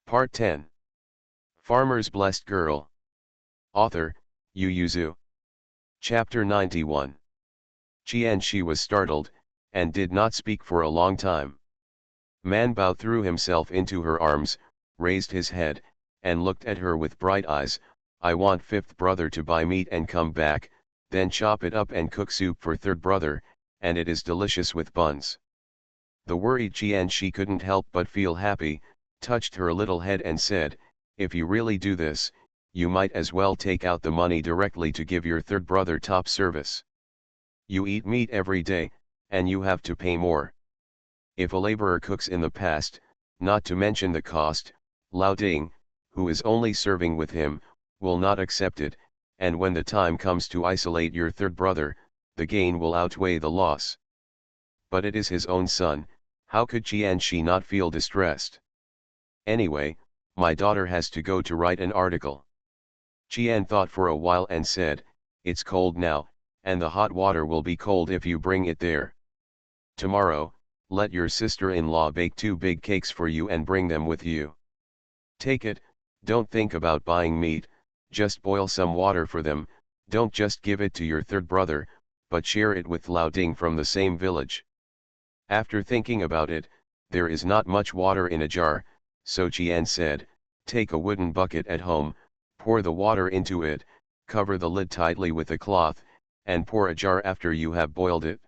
Part 10. Farmer's Blessed Girl. Author, Yu Yuzu. Chapter 91. She was startled, and did not speak for a long time. Manbao threw himself into her arms, raised his head, and looked at her with bright eyes. I want fifth brother to buy meat and come back, then chop it up and cook soup for third brother, and it is delicious with buns. The worried she couldn't help but feel happy, touched her little head and said, if you really do this, you might as well take out the money directly to give your third brother top service. You eat meat every day, and you have to pay more. If a laborer cooks in the past, not to mention the cost, Lao Ding, who is only serving with him, will not accept it, and when the time comes to isolate your third brother, the gain will outweigh the loss. But it is his own son, how could she not feel distressed? Anyway, my daughter has to go to write an article. Qian thought for a while and said, it's cold now, and the hot water will be cold if you bring it there. Tomorrow, let your sister-in-law bake 2 big cakes for you and bring them with you. Take it, don't think about buying meat, just boil some water for them, don't just give it to your third brother, but share it with Lao Ding from the same village. After thinking about it, there is not much water in a jar, so Qian said, take a wooden bucket at home, pour the water into it, cover the lid tightly with a cloth, and pour a jar after you have boiled it.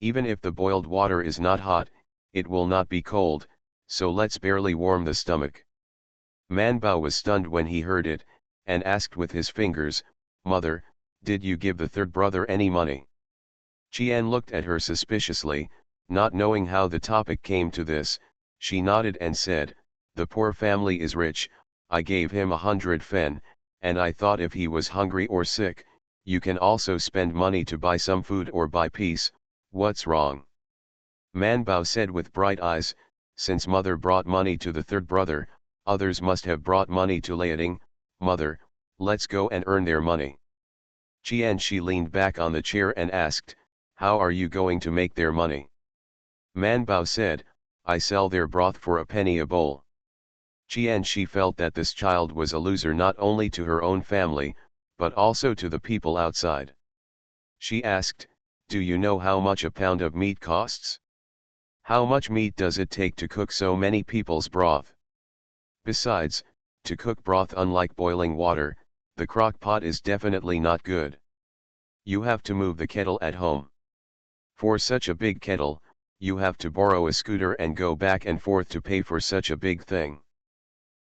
Even if the boiled water is not hot, it will not be cold, so let's barely warm the stomach. Manbao was stunned when he heard it, and asked with his fingers, Mother, did you give the third brother any money? Qian looked at her suspiciously, not knowing how the topic came to this. She nodded and said, the poor family is rich, I gave him 100 fen, and I thought if he was hungry or sick, you can also spend money to buy some food or buy peace, what's wrong? Manbao said with bright eyes, since mother brought money to the third brother, others must have brought money to Liaoding. Mother, let's go and earn their money. She leaned back on the chair and asked, how are you going to make their money? Manbao said, I sell their broth for a penny a bowl. She felt that this child was a loser not only to her own family, but also to the people outside. She asked, do you know how much a pound of meat costs? How much meat does it take to cook so many people's broth? Besides, to cook broth unlike boiling water, the crock pot is definitely not good. You have to move the kettle at home. For such a big kettle, you have to borrow a scooter and go back and forth to pay for such a big thing.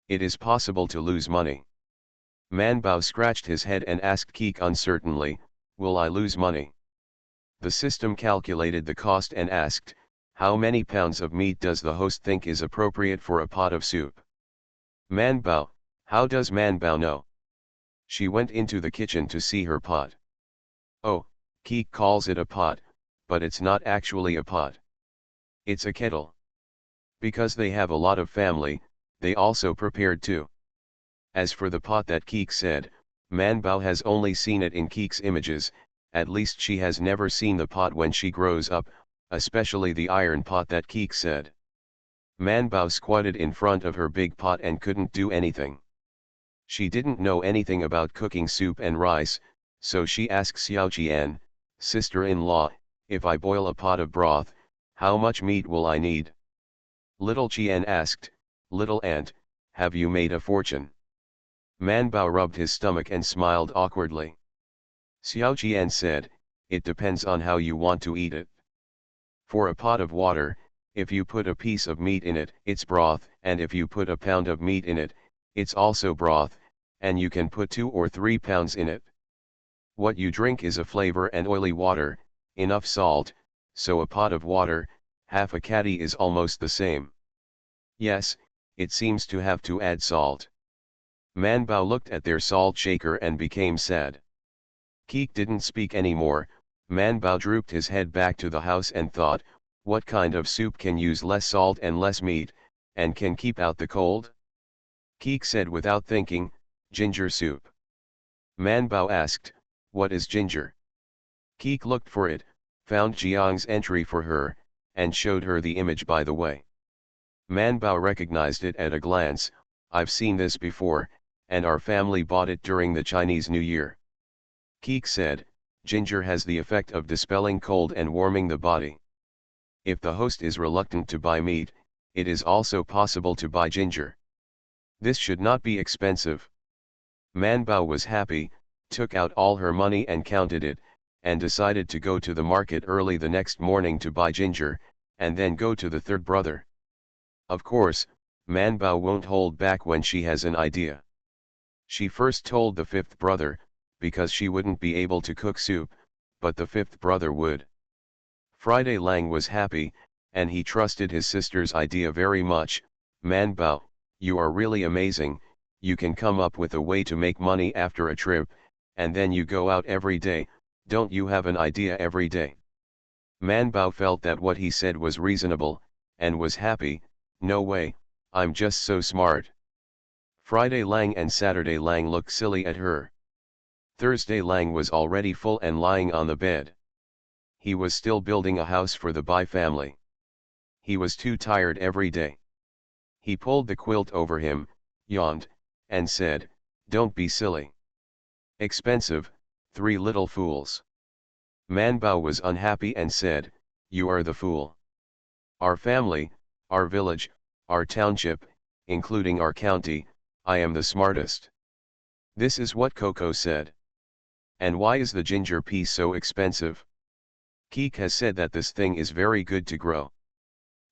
It is possible to lose money. Manbao scratched his head and asked Keek uncertainly, will I lose money? The system calculated the cost and asked, how many pounds of meat does the host think is appropriate for a pot of soup? Manbao, how does Manbao know? She went into the kitchen to see her pot. Oh, Keek calls it a pot, but it's not actually a pot. It's a kettle. Because they have a lot of family, they also prepared too. As for the pot that Keek said, Manbao has only seen it in Keek's images, at least she has never seen the pot when she grows up, especially the iron pot that Keek said. Manbao squatted in front of her big pot and couldn't do anything. She didn't know anything about cooking soup and rice, so she asked Xiao Qian, sister-in-law, if I boil a pot of broth, how much meat will I need? Little Qian asked, little aunt, have you made a fortune? Manbao rubbed his stomach and smiled awkwardly. Xiao Qian said, it depends on how you want to eat it. For a pot of water, if you put a piece of meat in it, it's broth, and if you put a pound of meat in it, it's also broth, and you can put 2 or 3 pounds in it. What you drink is a flavor and oily water, enough salt, so a pot of water, half a caddy is almost the same. Yes, it seems to have to add salt. Manbao looked at their salt shaker and became sad. Keek didn't speak anymore. Manbao drooped his head back to the house and thought, what kind of soup can use less salt and less meat, and can keep out the cold? Keek said without thinking, ginger soup. Manbao asked, what is ginger? Keek looked for it, found Jiang's entry for her, and showed her the image by the way. Manbao recognized it at a glance, I've seen this before, and our family bought it during the Chinese New Year. Keek said, ginger has the effect of dispelling cold and warming the body. If the host is reluctant to buy meat, it is also possible to buy ginger. This should not be expensive. Man Bao was happy, took out all her money and counted it, and decided to go to the market early the next morning to buy ginger, and then go to the third brother. Of course, Man Bao won't hold back when she has an idea. She first told the fifth brother, because she wouldn't be able to cook soup, but the fifth brother would. Friday Lang was happy, and he trusted his sister's idea very much. Man Bao, you are really amazing, you can come up with a way to make money after a trip, and then you go out every day, don't you have an idea every day? Man Bao felt that what he said was reasonable, and was happy. No way, I'm just so smart. Friday Lang and Saturday Lang looked silly at her. Thursday Lang was already full and lying on the bed. He was still building a house for the Bai family. He was too tired every day. He pulled the quilt over him, yawned, and said, "Don't be silly. Expensive, three little fools." Man Bao was unhappy and said, "You are the fool. Our family, our village, our township, including our county, I am the smartest." This is what Coco said. And why is the ginger piece so expensive? Keek has said that this thing is very good to grow.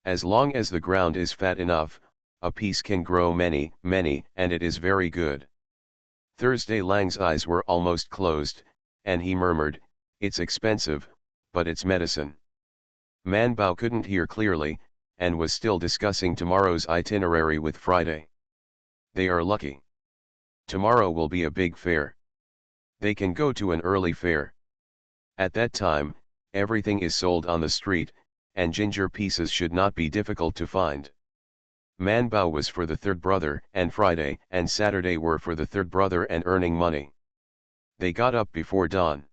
As long as the ground is fat enough, a piece can grow many, and it is very good. Thursday Lang's eyes were almost closed, and he murmured, "It's expensive, but it's medicine." Man Bao couldn't hear clearly, and was still discussing tomorrow's itinerary with Friday. They are lucky. Tomorrow will be a big fair. They can go to an early fair. At that time, everything is sold on the street, and ginger pieces should not be difficult to find. Man Bao was for the third brother, and Friday and Saturday were for the third brother and earning money. They got up before dawn.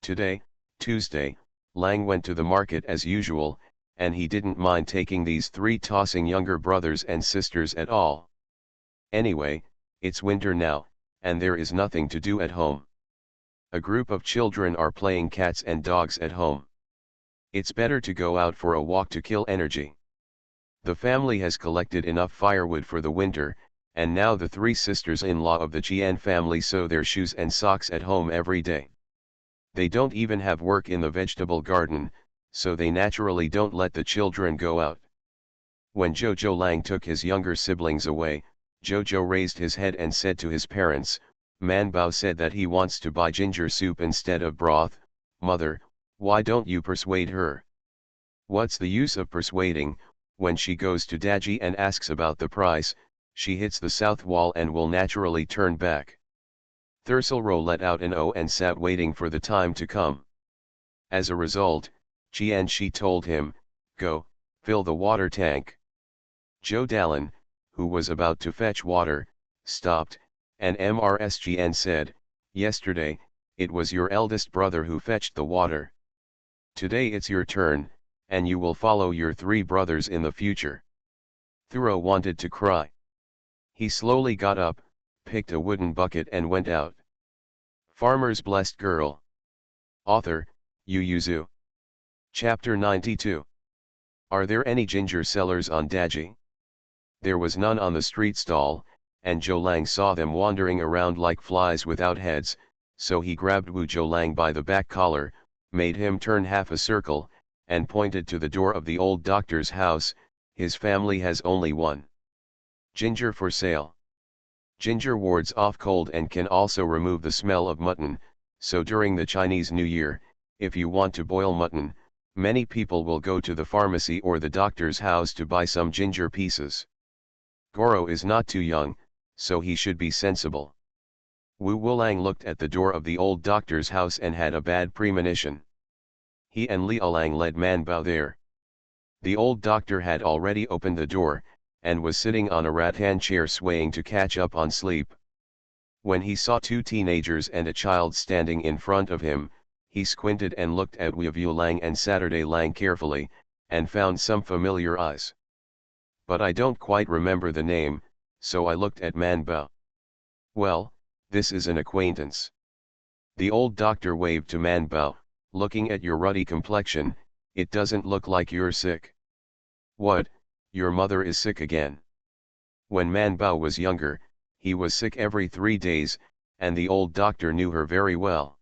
Today, Tuesday, Lang went to the market as usual, and he didn't mind taking these three tossing younger brothers and sisters at all. Anyway, it's winter now, and there is nothing to do at home. A group of children are playing cats and dogs at home. It's better to go out for a walk to kill energy. The family has collected enough firewood for the winter, and now the three sisters-in-law of the Qian family sew their shoes and socks at home every day. They don't even have work in the vegetable garden, so they naturally don't let the children go out. When Jojo Lang took his younger siblings away, Jojo raised his head and said to his parents, "Man Bao said that he wants to buy ginger soup instead of broth. Mother, why don't you persuade her?" "What's the use of persuading? When she goes to Daji and asks about the price, she hits the south wall and will naturally turn back." Thurselro let out an "oh" and sat waiting for the time to come. As a result, Qianshi told him, "Go, fill the water tank." Zhou Dalin, who was about to fetch water, stopped, and Mrsgn said, "Yesterday, it was your eldest brother who fetched the water. Today it's your turn, and you will follow your three brothers in the future." Thuro wanted to cry. He slowly got up, picked a wooden bucket and went out. Farmer's Blessed Girl. Author, Yu Zhu. Chapter 92. Are there any ginger sellers on Daji? There was none on the street stall, and Zhou Lang saw them wandering around like flies without heads, so he grabbed Wu Zhou Lang by the back collar, made him turn half a circle, and pointed to the door of the old doctor's house. "His family has only one. Ginger for sale. Ginger wards off cold and can also remove the smell of mutton, so during the Chinese New Year, if you want to boil mutton, many people will go to the pharmacy or the doctor's house to buy some ginger pieces. Goro is not too young, so he should be sensible." Wu Wulang looked at the door of the old doctor's house and had a bad premonition. He and Liaolang led Man Bao there. The old doctor had already opened the door, and was sitting on a rattan chair swaying to catch up on sleep. When he saw two teenagers and a child standing in front of him, he squinted and looked at Wu Wulang and Saturday Lang carefully, and found some familiar eyes. "But I don't quite remember the name," so I looked at Man Bao. Well, this is an acquaintance. The old doctor waved to Man Bao, looking at your ruddy complexion, it doesn't look like you're sick. What, your mother is sick again? When Man Bao was younger, he was sick every 3 days, and the old doctor knew her very well.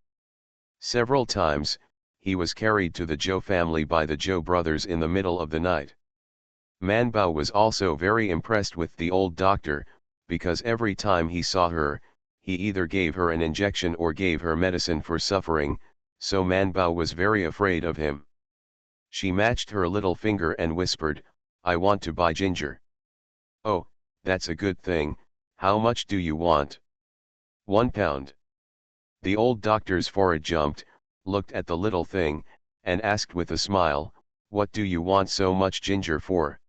Several times, he was carried to the Zhou family by the Zhou brothers in the middle of the night. Man Bao was also very impressed with the old doctor, because every time he saw her, he either gave her an injection or gave her medicine for suffering, so Man Bao was very afraid of him. She matched her little finger and whispered, "I want to buy ginger." "Oh, that's a good thing, how much do you want?" £1. The old doctor's forehead jumped, looked at the little thing, and asked with a smile, "What do you want so much ginger for?"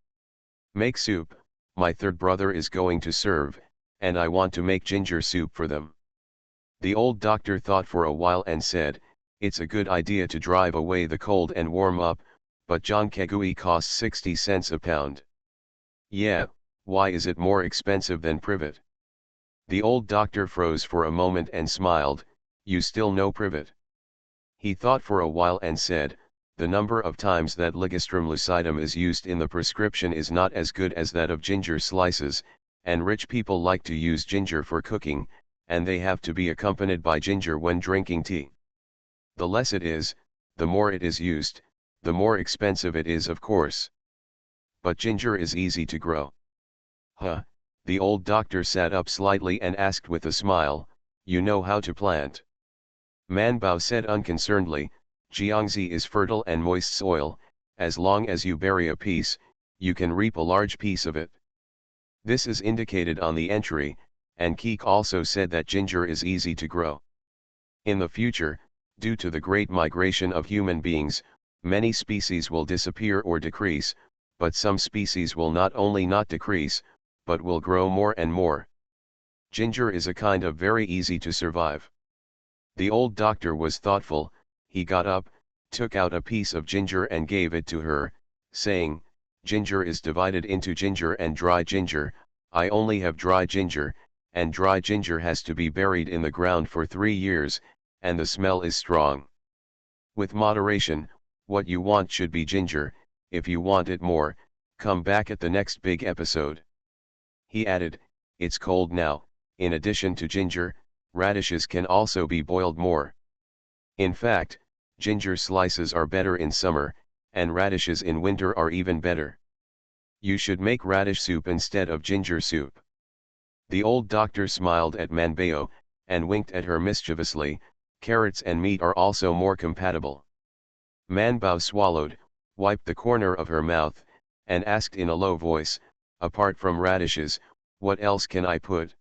"Make soup, my third brother is going to serve, and I want to make ginger soup for them." The old doctor thought for a while and said, "It's a good idea to drive away the cold and warm up, but Jonkegui costs 60 cents a pound." "Yeah, why is it more expensive than privet?" The old doctor froze for a moment and smiled, "You still know privet?" He thought for a while and said, "The number of times that ligustrum lucidum is used in the prescription is not as good as that of ginger slices, and rich people like to use ginger for cooking, and they have to be accompanied by ginger when drinking tea. The less it is, the more it is used, the more expensive it is of course. But ginger is easy to grow." "Huh," the old doctor sat up slightly and asked with a smile, "You know how to plant?" Man Bao said unconcernedly, "Jiangxi is fertile and moist soil, as long as you bury a piece, you can reap a large piece of it." This is indicated on the entry, and Keek also said that ginger is easy to grow. In the future, due to the great migration of human beings, many species will disappear or decrease, but some species will not only not decrease, but will grow more and more. Ginger is a kind of very easy to survive. The old doctor was thoughtful, he got up, took out a piece of ginger and gave it to her, saying, "Ginger is divided into ginger and dry ginger, I only have dry ginger, and dry ginger has to be buried in the ground for 3 years, and the smell is strong. With moderation, what you want should be ginger, if you want it more, come back at the next big episode." He added, "It's cold now, in addition to ginger, radishes can also be boiled more. In fact, ginger slices are better in summer, and radishes in winter are even better. You should make radish soup instead of ginger soup." The old doctor smiled at Man Bao, and winked at her mischievously, "Carrots and meat are also more compatible." Man Bao swallowed, wiped the corner of her mouth, and asked in a low voice, "Apart from radishes, what else can I put?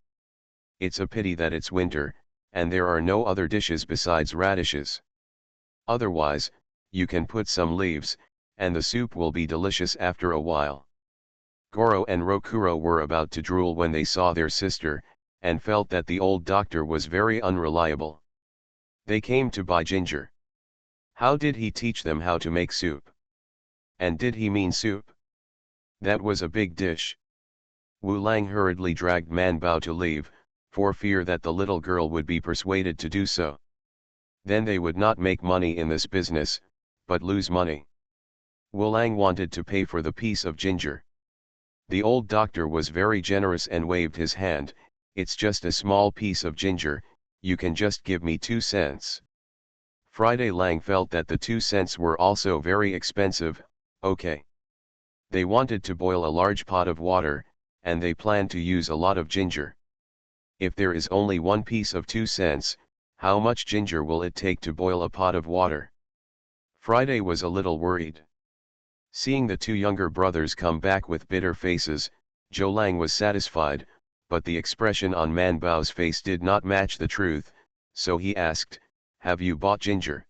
It's a pity that it's winter, and there are no other dishes besides radishes. Otherwise, you can put some leaves, and the soup will be delicious after a while." Goro and Rokuro were about to drool when they saw their sister, and felt that the old doctor was very unreliable. They came to buy ginger. How did he teach them how to make soup? And did he mean soup? That was a big dish. Wu Lang hurriedly dragged Man Bao to leave, for fear that the little girl would be persuaded to do so. Then they would not make money in this business, but lose money. Wu Lang wanted to pay for the piece of ginger. The old doctor was very generous and waved his hand, "It's just a small piece of ginger, you can just give me 2 cents. Friday Lang felt that the 2 cents were also very expensive. Okay. They wanted to boil a large pot of water, and they planned to use a lot of ginger. If there is only one piece of 2 cents, how much ginger will it take to boil a pot of water? Friday was a little worried. Seeing the 2 younger brothers come back with bitter faces, Zhou Lang was satisfied, but the expression on Man Bao's face did not match the truth, so he asked, "Have you bought ginger?"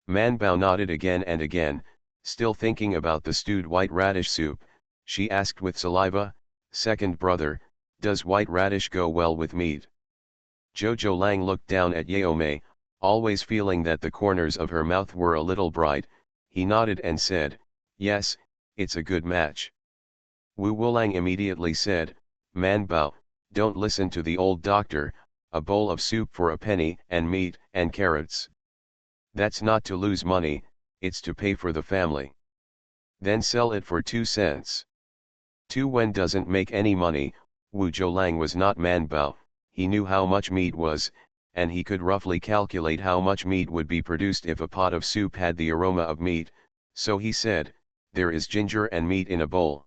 Man Bao nodded again and again, still thinking about the stewed white radish soup. She asked with saliva, "Second brother, does white radish go well with meat?" Zhou Lang looked down at Yaomei, always feeling that the corners of her mouth were a little bright. He nodded and said, "Yes, it's a good match." Wu Wulang immediately said, Man Bao, don't listen to the old doctor, a bowl of soup for a penny and meat and carrots. That's not to lose money, it's to pay for the family. Then sell it for 2 cents. 2 Wen doesn't make any money. Wu Zhoulang was not Man Bao, he knew how much meat was, and he could roughly calculate how much meat would be produced if a pot of soup had the aroma of meat, so he said, there is ginger and meat in a bowl.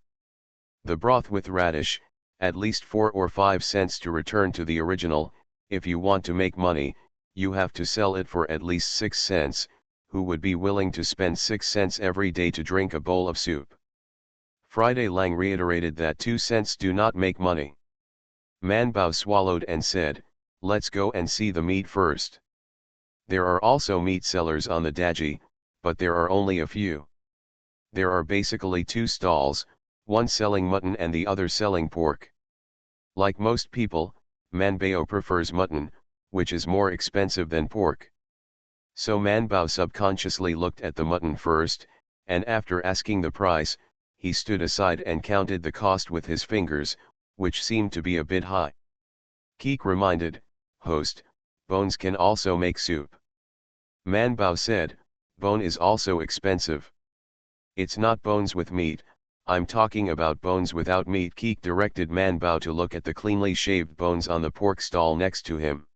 The broth with radish, at least 4 or 5 cents to return to the original. If you want to make money, you have to sell it for at least 6 cents, who would be willing to spend 6 cents every day to drink a bowl of soup? Friday Lang reiterated that 2 cents do not make money. Man Bao swallowed and said, let's go and see the meat first. There are also meat sellers on the Daji, but there are only a few. There are basically 2 stalls, one selling mutton and the other selling pork. Like most people, Man Bao prefers mutton, which is more expensive than pork. So Man Bao subconsciously looked at the mutton first, and after asking the price, he stood aside and counted the cost with his fingers, which seemed to be a bit high. Keek reminded, host, bones can also make soup. Man Bao said, bone is also expensive. It's not bones with meat, I'm talking about bones without meat. Keek directed Man Bao to look at the cleanly shaved bones on the pork stall next to him.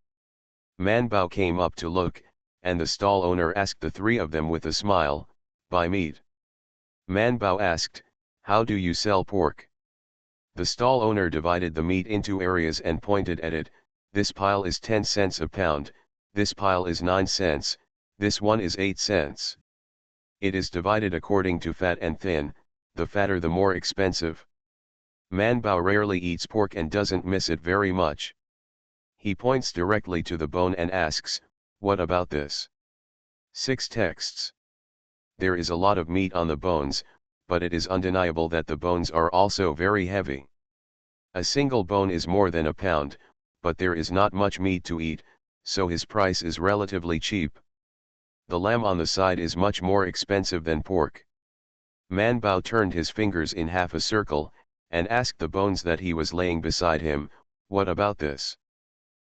Man Bao came up to look, and the stall owner asked the 3 of them with a smile, buy meat. Man Bao asked, how do you sell pork? The stall owner divided the meat into areas and pointed at it, this pile is 10 cents a pound, this pile is 9 cents, this one is 8 cents. It is divided according to fat and thin, the fatter the more expensive. Man Bao rarely eats pork and doesn't miss it very much. He points directly to the bone and asks, what about this? 6 texts. There is a lot of meat on the bones, but it is undeniable that the bones are also very heavy. A single bone is more than a pound, but there is not much meat to eat, so his price is relatively cheap. The lamb on the side is much more expensive than pork. Man Bao turned his fingers in half a circle, and asked the bones that he was laying beside him, what about this?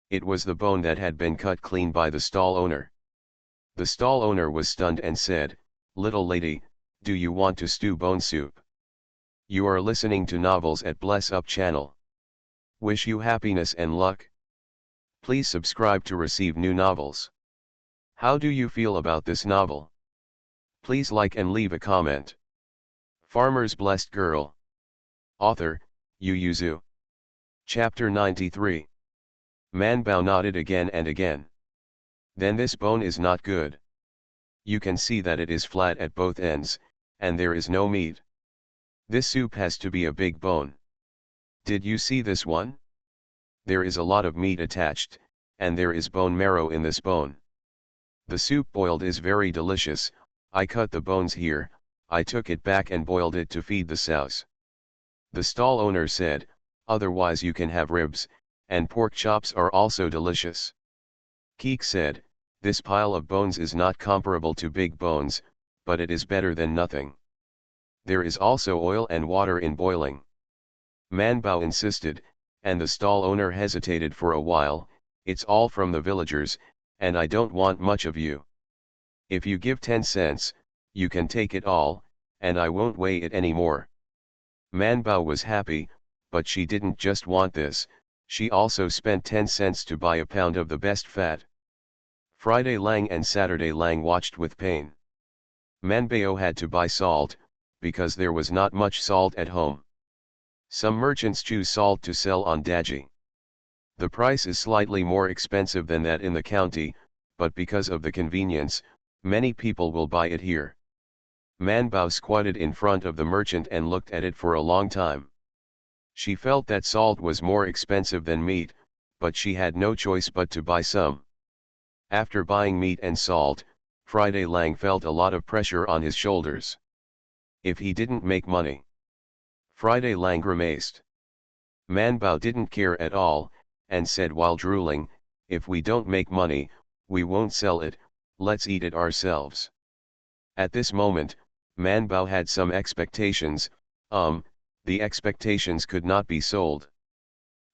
It was the bone that had been cut clean by the stall owner. The stall owner was stunned and said, little lady, do you want to stew bone soup? You are listening to novels at Bless Up channel. Wish you happiness and luck. Please subscribe to receive new novels. How do you feel about this novel? Please like and leave a comment. Farmer's Blessed Girl. Author, Yu Yuzu. Chapter 93. Man Bao nodded again and again. Then this bone is not good. You can see that it is flat at both ends, and there is no meat. This soup has to be a big bone. Did you see this one? There is a lot of meat attached, and there is bone marrow in this bone. The soup boiled is very delicious. I cut the bones here, I took it back and boiled it to feed the sows. The stall owner said, otherwise you can have ribs, and pork chops are also delicious. Keek said, this pile of bones is not comparable to big bones, but it is better than nothing. There is also oil and water in boiling. Man Bao insisted, and the stall owner hesitated for a while, it's all from the villagers, and I don't want much of you. If you give 10 cents, you can take it all, and I won't weigh it anymore. Man Bao was happy, but she didn't just want this, she also spent 10 cents to buy a pound of the best fat. Friday Lang and Saturday Lang watched with pain. Man Bao had to buy salt, because there was not much salt at home. Some merchants choose salt to sell on Daji. The price is slightly more expensive than that in the county, but because of the convenience, many people will buy it here. Man Bao squatted in front of the merchant and looked at it for a long time. She felt that salt was more expensive than meat, but she had no choice but to buy some. After buying meat and salt, Friday Lang felt a lot of pressure on his shoulders. If he didn't make money, Friday Lang grimaced. Man Bao didn't care at all, and said while drooling, if we don't make money, we won't sell it, let's eat it ourselves. At this moment, Man Bao had some expectations, the expectations could not be sold.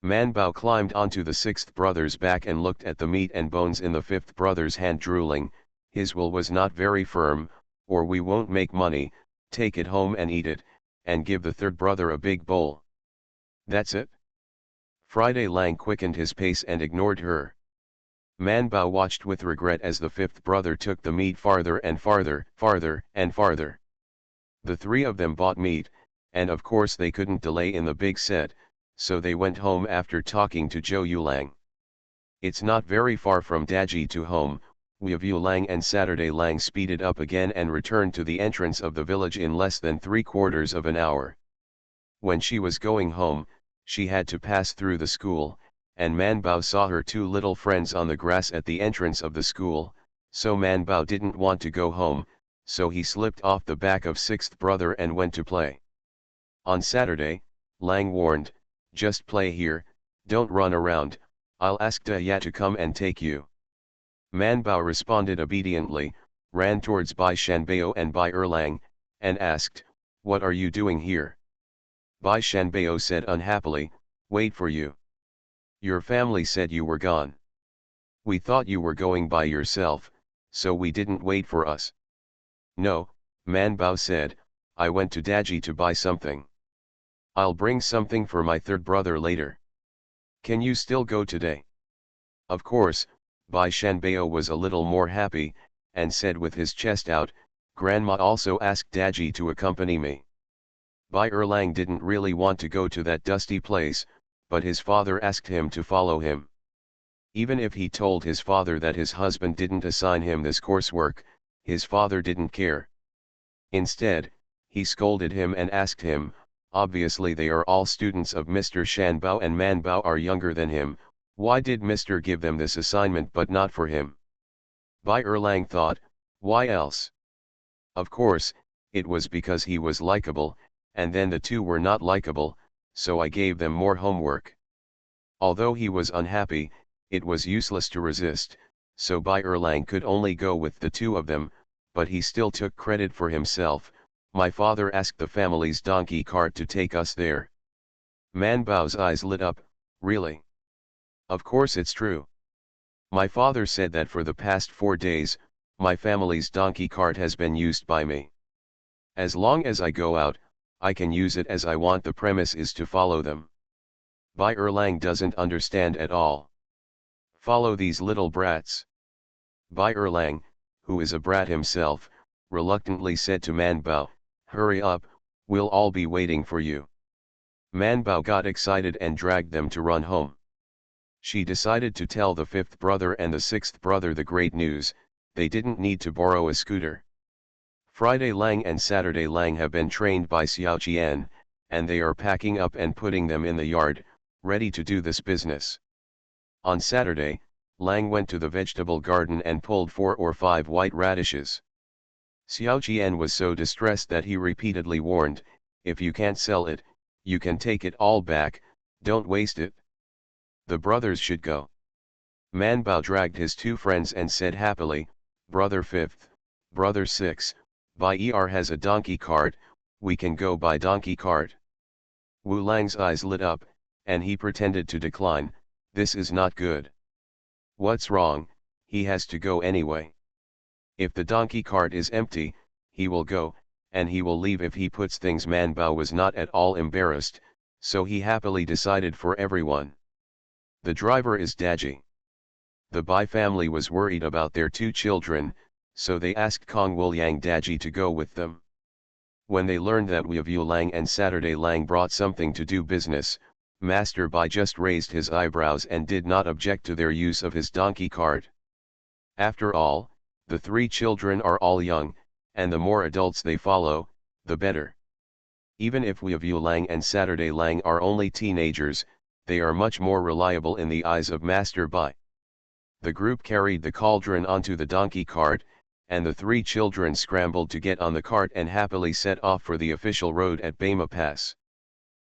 Man Bao climbed onto the sixth brother's back and looked at the meat and bones in the fifth brother's hand, drooling. His will was not very firm. Or we won't make money. Take it home and eat it, and give the third brother a big bowl. That's it? Friday Lang quickened his pace and ignored her. Man Bao watched with regret as the fifth brother took the meat farther and farther, farther and farther. The three of them bought meat, and of course they couldn't delay in the big set, so they went home after talking to Zhou Yulang. It's not very far from Daji to home. Wu Lang and Saturday Lang speeded up again and returned to the entrance of the village in less than 3/4 of an hour. When she was going home, she had to pass through the school, and Man Bao saw her two little friends on the grass at the entrance of the school, so Man Bao didn't want to go home, so he slipped off the back of sixth brother and went to play. On Saturday, Lang warned, "Just play here, don't run around, I'll ask Ya to come and take you." Man Bao responded obediently, ran towards Bai Shanbao and Bai Erlang, and asked, "What are you doing here?" Bai Shanbao said unhappily, "Wait for you. Your family said you were gone. We thought you were going by yourself, so we didn't wait for us." "No," Man Bao said, "I went to Daji to buy something. I'll bring something for my third brother later. Can you still go today?" Of course, Bai Shanbao was a little more happy, and said with his chest out, "Grandma also asked Daji to accompany me." Bai Erlang didn't really want to go to that dusty place, but his father asked him to follow him. Even if he told his father that his husband didn't assign him this coursework, his father didn't care. Instead, he scolded him and asked him, "Obviously they are all students of Mr. Shanbao and Man Bao are younger than him, why did Mr. give them this assignment but not for him?" Bai Erlang thought, why else? Of course, it was because he was likable, and then the two were not likable, so I gave them more homework. Although he was unhappy, it was useless to resist, so Bai Erlang could only go with the two of them, but he still took credit for himself. "My father asked the family's donkey cart to take us there." Man Bao's eyes lit up, "Really? Of course it's true. My father said that for the past 4 days, my family's donkey cart has been used by me. As long as I go out, I can use it as I want, the premise is to follow them." Bai Erlang doesn't understand at all. Follow these little brats? Bai Erlang, who is a brat himself, reluctantly said to Man Bao, "Hurry up, we'll all be waiting for you." Man Bao got excited and dragged them to run home. She decided to tell the fifth brother and the sixth brother the great news: they didn't need to borrow a scooter. Friday Lang and Saturday Lang have been trained by Xiao Qian, and they are packing up and putting them in the yard, ready to do this business. On Saturday, Lang went to the vegetable garden and pulled 4 or 5 white radishes. Xiao Qian was so distressed that he repeatedly warned, "If you can't sell it, you can take it all back, don't waste it." The brothers should go. Man Bao dragged his two friends and said happily, "Brother fifth, brother six, Bai has a donkey cart, we can go by donkey cart." Wu Lang's eyes lit up, and he pretended to decline, "This is not good." "What's wrong? He has to go anyway. If the donkey cart is empty, he will go, and he will leave if he puts things." Man Bao was not at all embarrassed, so he happily decided for everyone. The driver is Daji. The Bai family was worried about their 2 children, so they asked Kong Wuliang Daji to go with them. When they learned that Wu Lang and Saturday Lang brought something to do business, Master Bai just raised his eyebrows and did not object to their use of his donkey cart. After all, the 3 children are all young, and the more adults they follow, the better. Even if Wu Lang and Saturday Lang are only teenagers, they are much more reliable in the eyes of Master Bai. The group carried the cauldron onto the donkey cart, and the 3 children scrambled to get on the cart and happily set off for the official road at Bama Pass.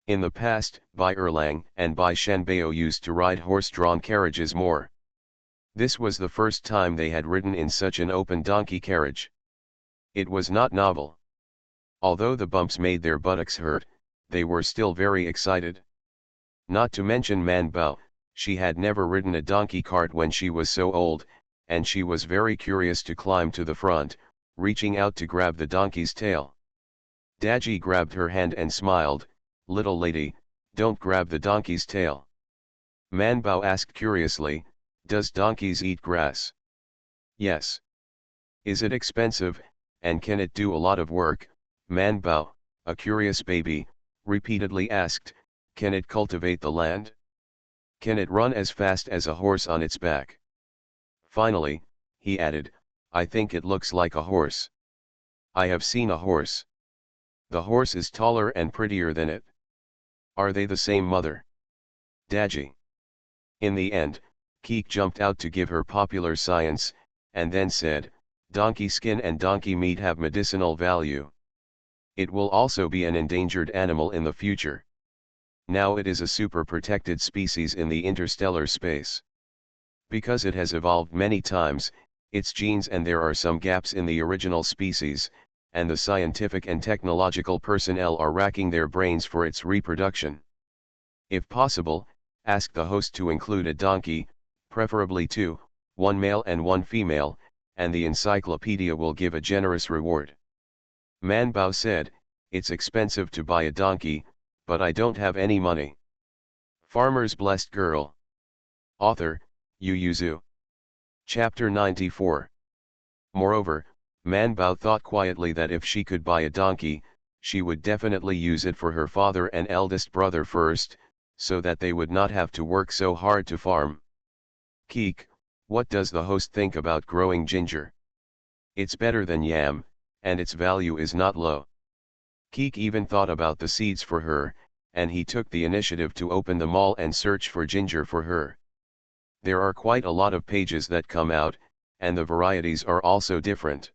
In the past, Bai Erlang and Bai Shanbao used to ride horse-drawn carriages more. This was the first time they had ridden in such an open donkey carriage. It was not novel. Although the bumps made their buttocks hurt, they were still very excited. Not to mention Man Bao, she had never ridden a donkey cart when she was so old, and she was very curious to climb to the front, reaching out to grab the donkey's tail. Daji grabbed her hand and smiled, "Little lady, don't grab the donkey's tail." Man Bao asked curiously, "Does donkeys eat grass?" "Yes." "Is it expensive, and can it do a lot of work?" Man Bao, a curious baby, repeatedly asked, "Can it cultivate the land? Can it run as fast as a horse on its back?" Finally, he added, "I think it looks like a horse. I have seen a horse. The horse is taller and prettier than it. Are they the same mother?" Daji. In the end, Keek jumped out to give her popular science, and then said, "Donkey skin and donkey meat have medicinal value. It will also be an endangered animal in the future. Now it is a super protected species in the interstellar space. Because it has evolved many times, its genes and there are some gaps in the original species, and the scientific and technological personnel are racking their brains for its reproduction. If possible, ask the host to include a donkey, preferably two, one male and one female, and the encyclopedia will give a generous reward." Man Bao said, "It's expensive to buy a donkey, but I don't have any money." Farmer's Blessed Girl. Author, Yu Yuzu. Chapter 94. Moreover, Man Bao thought quietly that if she could buy a donkey, she would definitely use it for her father and eldest brother first, so that they would not have to work so hard to farm. "Keek, what does the host think about growing ginger?" "It's better than yam, and its value is not low." Keek even thought about the seeds for her, and he took the initiative to open the mall and search for ginger for her. There are quite a lot of pages that come out, and the varieties are also different.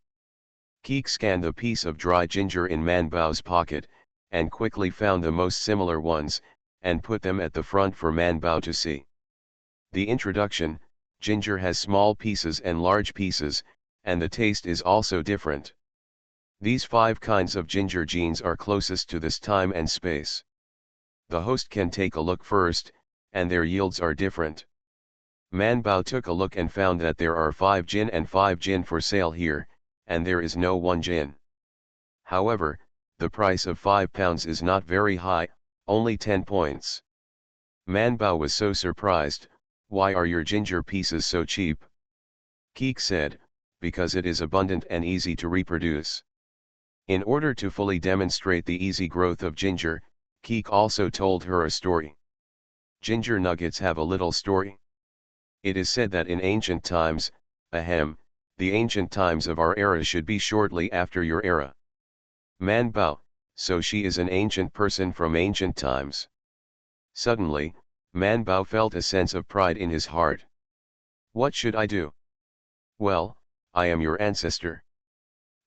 Keek scanned the piece of dry ginger in Man Bao's pocket, and quickly found the most similar ones, and put them at the front for Man Bao to see. The introduction: ginger has small pieces and large pieces, and the taste is also different. These 5 kinds of ginger genes are closest to this time and space. The host can take a look first, and their yields are different. Man Bao took a look and found that there are 5 jin and 5 jin for sale here, and there is no 1 jin. However, the price of £5 is not very high, only 10 points. Man Bao was so surprised. "Why are your ginger pieces so cheap?" Keek said, "Because it is abundant and easy to reproduce." In order to fully demonstrate the easy growth of ginger, Keek also told her a story. Ginger nuggets have a little story. It is said that in ancient times, the ancient times of our era should be shortly after your era. Man Bao, so she is an ancient person from ancient times. Suddenly, Man Bao felt a sense of pride in his heart. "What should I do?" "Well, I am your ancestor.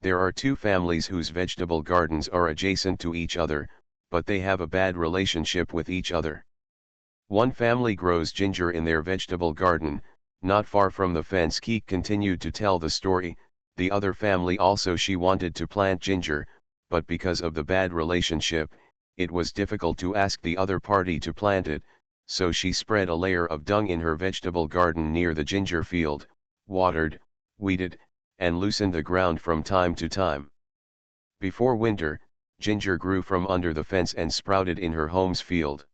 There are 2 families whose vegetable gardens are adjacent to each other, but they have a bad relationship with each other. One family grows ginger in their vegetable garden, not far from the fence." Keek continued to tell the story. "The other family also she wanted to plant ginger, but because of the bad relationship, it was difficult to ask the other party to plant it, so she spread a layer of dung in her vegetable garden near the ginger field, watered, weeded, and loosened the ground from time to time. Before winter, ginger grew from under the fence and sprouted in her home's field.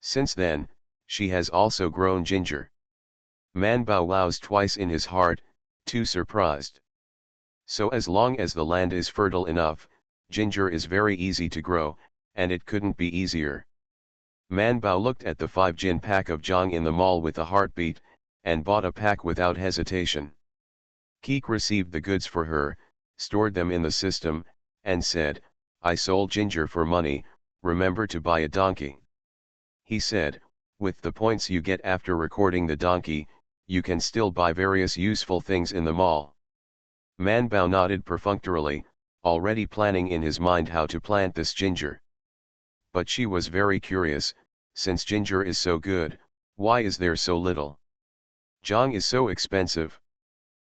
Since then, she has also grown ginger." Man Bao wows twice in his heart, too surprised. So as long as the land is fertile enough, ginger is very easy to grow, and it couldn't be easier. Man Bao looked at the 5 jin pack of jong in the mall with a heartbeat, and bought a pack without hesitation. Keek received the goods for her, stored them in the system, and said, "I sold ginger for money, remember to buy a donkey." He said, "With the points you get after recording the donkey, you can still buy various useful things in the mall." Man Bao nodded perfunctorily, already planning in his mind how to plant this ginger. But she was very curious: since ginger is so good, why is there so little? Jong is so expensive.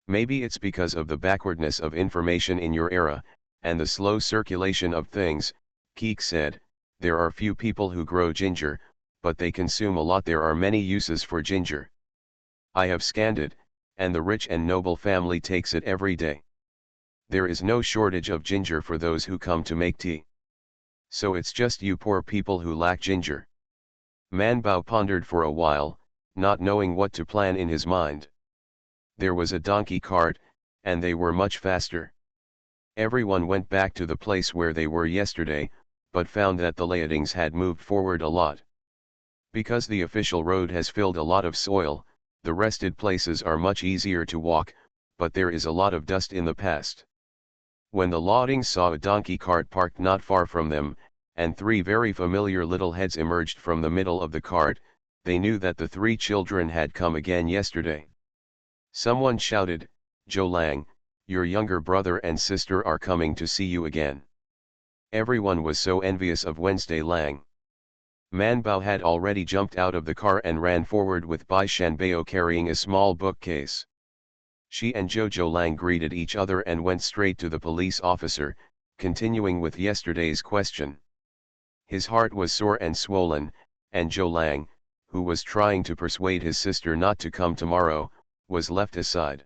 Maybe it's because of the backwardness of information in your era, and the slow circulation of things. Keek said, "There are few people who grow ginger, but they consume a lot. There are many uses for ginger. I have scanned it, and the rich and noble family takes it every day. There is no shortage of ginger for those who come to make tea. So it's just you poor people who lack ginger. Man Bao pondered for a while, not knowing what to plan in his mind. There was a donkey cart, and they were much faster. Everyone went back to the place where they were yesterday, but found that the layatings had moved forward a lot. Because the official road has filled a lot of soil, the rested places are much easier to walk, but there is a lot of dust in the past. When the layatings saw a donkey cart parked not far from them, and three very familiar little heads emerged from the middle of the cart, they knew that the three children had come again yesterday. Someone shouted, "Zhou Lang, your younger brother and sister are coming to see you again." Everyone was so envious of Wednesday Lang. Man Bao had already jumped out of the car and ran forward with Bai Shanbao carrying a small bookcase. She and Zhou Lang greeted each other and went straight to the police officer, continuing with yesterday's question. His heart was sore and swollen, and Zhou Lang, who was trying to persuade his sister not to come tomorrow, was left aside.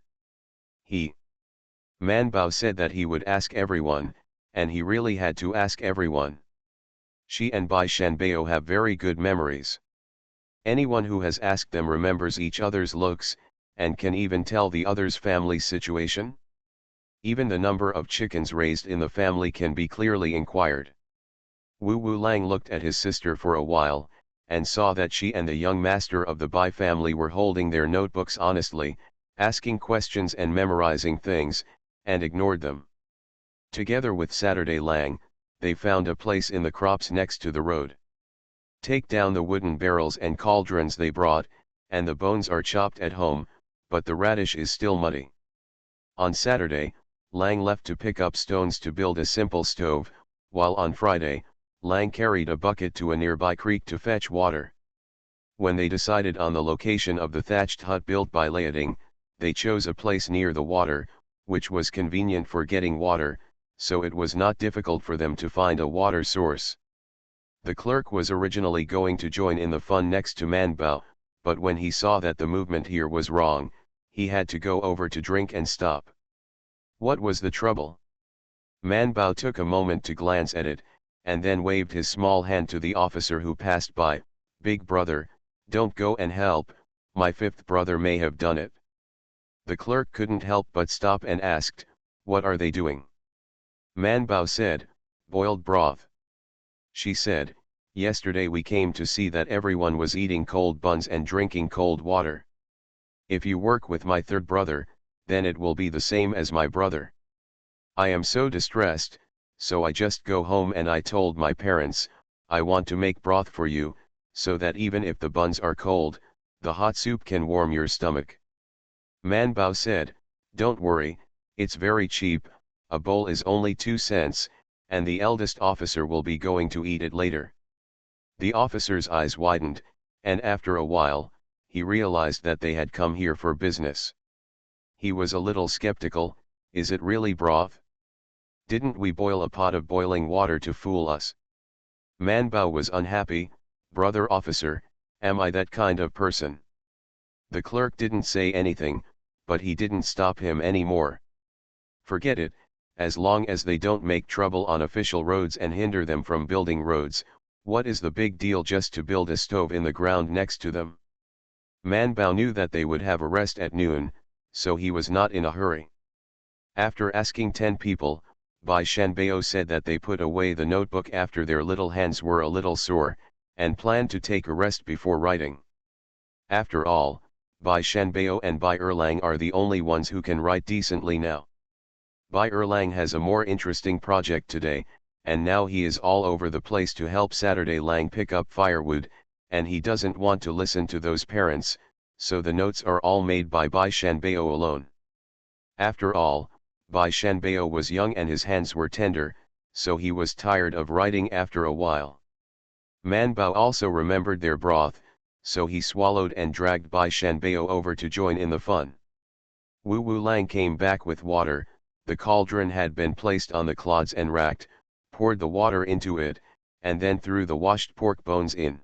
Man Bao said that he would ask everyone, and he really had to ask everyone. She and Bai Shanbao have very good memories. Anyone who has asked them remembers each other's looks, and can even tell the other's family situation. Even the number of chickens raised in the family can be clearly inquired. Wu Lang looked at his sister for a while, and saw that she and the young master of the Bai family were holding their notebooks honestly, asking questions and memorizing things, and ignored them. Together with Saturday Lang, they found a place in the crops next to the road. Take down the wooden barrels and cauldrons they brought, and the bones are chopped at home, but the radish is still muddy. On Saturday, Lang left to pick up stones to build a simple stove, while on Friday, Lang carried a bucket to a nearby creek to fetch water. When they decided on the location of the thatched hut built by Liaoding, they chose a place near the water, which was convenient for getting water, so it was not difficult for them to find a water source. The clerk was originally going to join in the fun next to Man Bao, but when he saw that the movement here was wrong, he had to go over to drink and stop. What was the trouble? Man Bao took a moment to glance at it, and then waved his small hand to the officer who passed by. "Big brother, don't go and help, my fifth brother may have done it." The clerk couldn't help but stop and asked, "What are they doing?" Man Bao said, "Boiled broth." She said, "Yesterday we came to see that everyone was eating cold buns and drinking cold water. If you work with my third brother, then it will be the same as my brother. I am so distressed, so I just go home and I told my parents, I want to make broth for you, so that even if the buns are cold, the hot soup can warm your stomach." Man Bao said, "Don't worry, it's very cheap, a bowl is only 2 cents, and the eldest officer will be going to eat it later." The officer's eyes widened, and after a while, he realized that they had come here for business. He was a little skeptical. Is it really broth? Didn't we boil a pot of boiling water to fool us? Man Bao was unhappy. "Brother officer, am I that kind of person?" The clerk didn't say anything, but he didn't stop him anymore. "Forget it, as long as they don't make trouble on official roads and hinder them from building roads, what is the big deal just to build a stove in the ground next to them?" Man Bao knew that they would have a rest at noon, so he was not in a hurry. After asking 10 people, Bai Shanbao said that they put away the notebook after their little hands were a little sore, and planned to take a rest before writing. After all, Bai Shanbao and Bai Erlang are the only ones who can write decently now. Bai Erlang has a more interesting project today, and now he is all over the place to help Saturday Lang pick up firewood, and he doesn't want to listen to those parents, so the notes are all made by Bai Shanbao alone. After all, Bai Shanbao was young and his hands were tender, so he was tired of writing after a while. Man Bao also remembered their broth, so he swallowed and dragged Bai Shanbao over to join in the fun. Wu Lang came back with water. The cauldron had been placed on the clods and racked, poured the water into it, and then threw the washed pork bones in.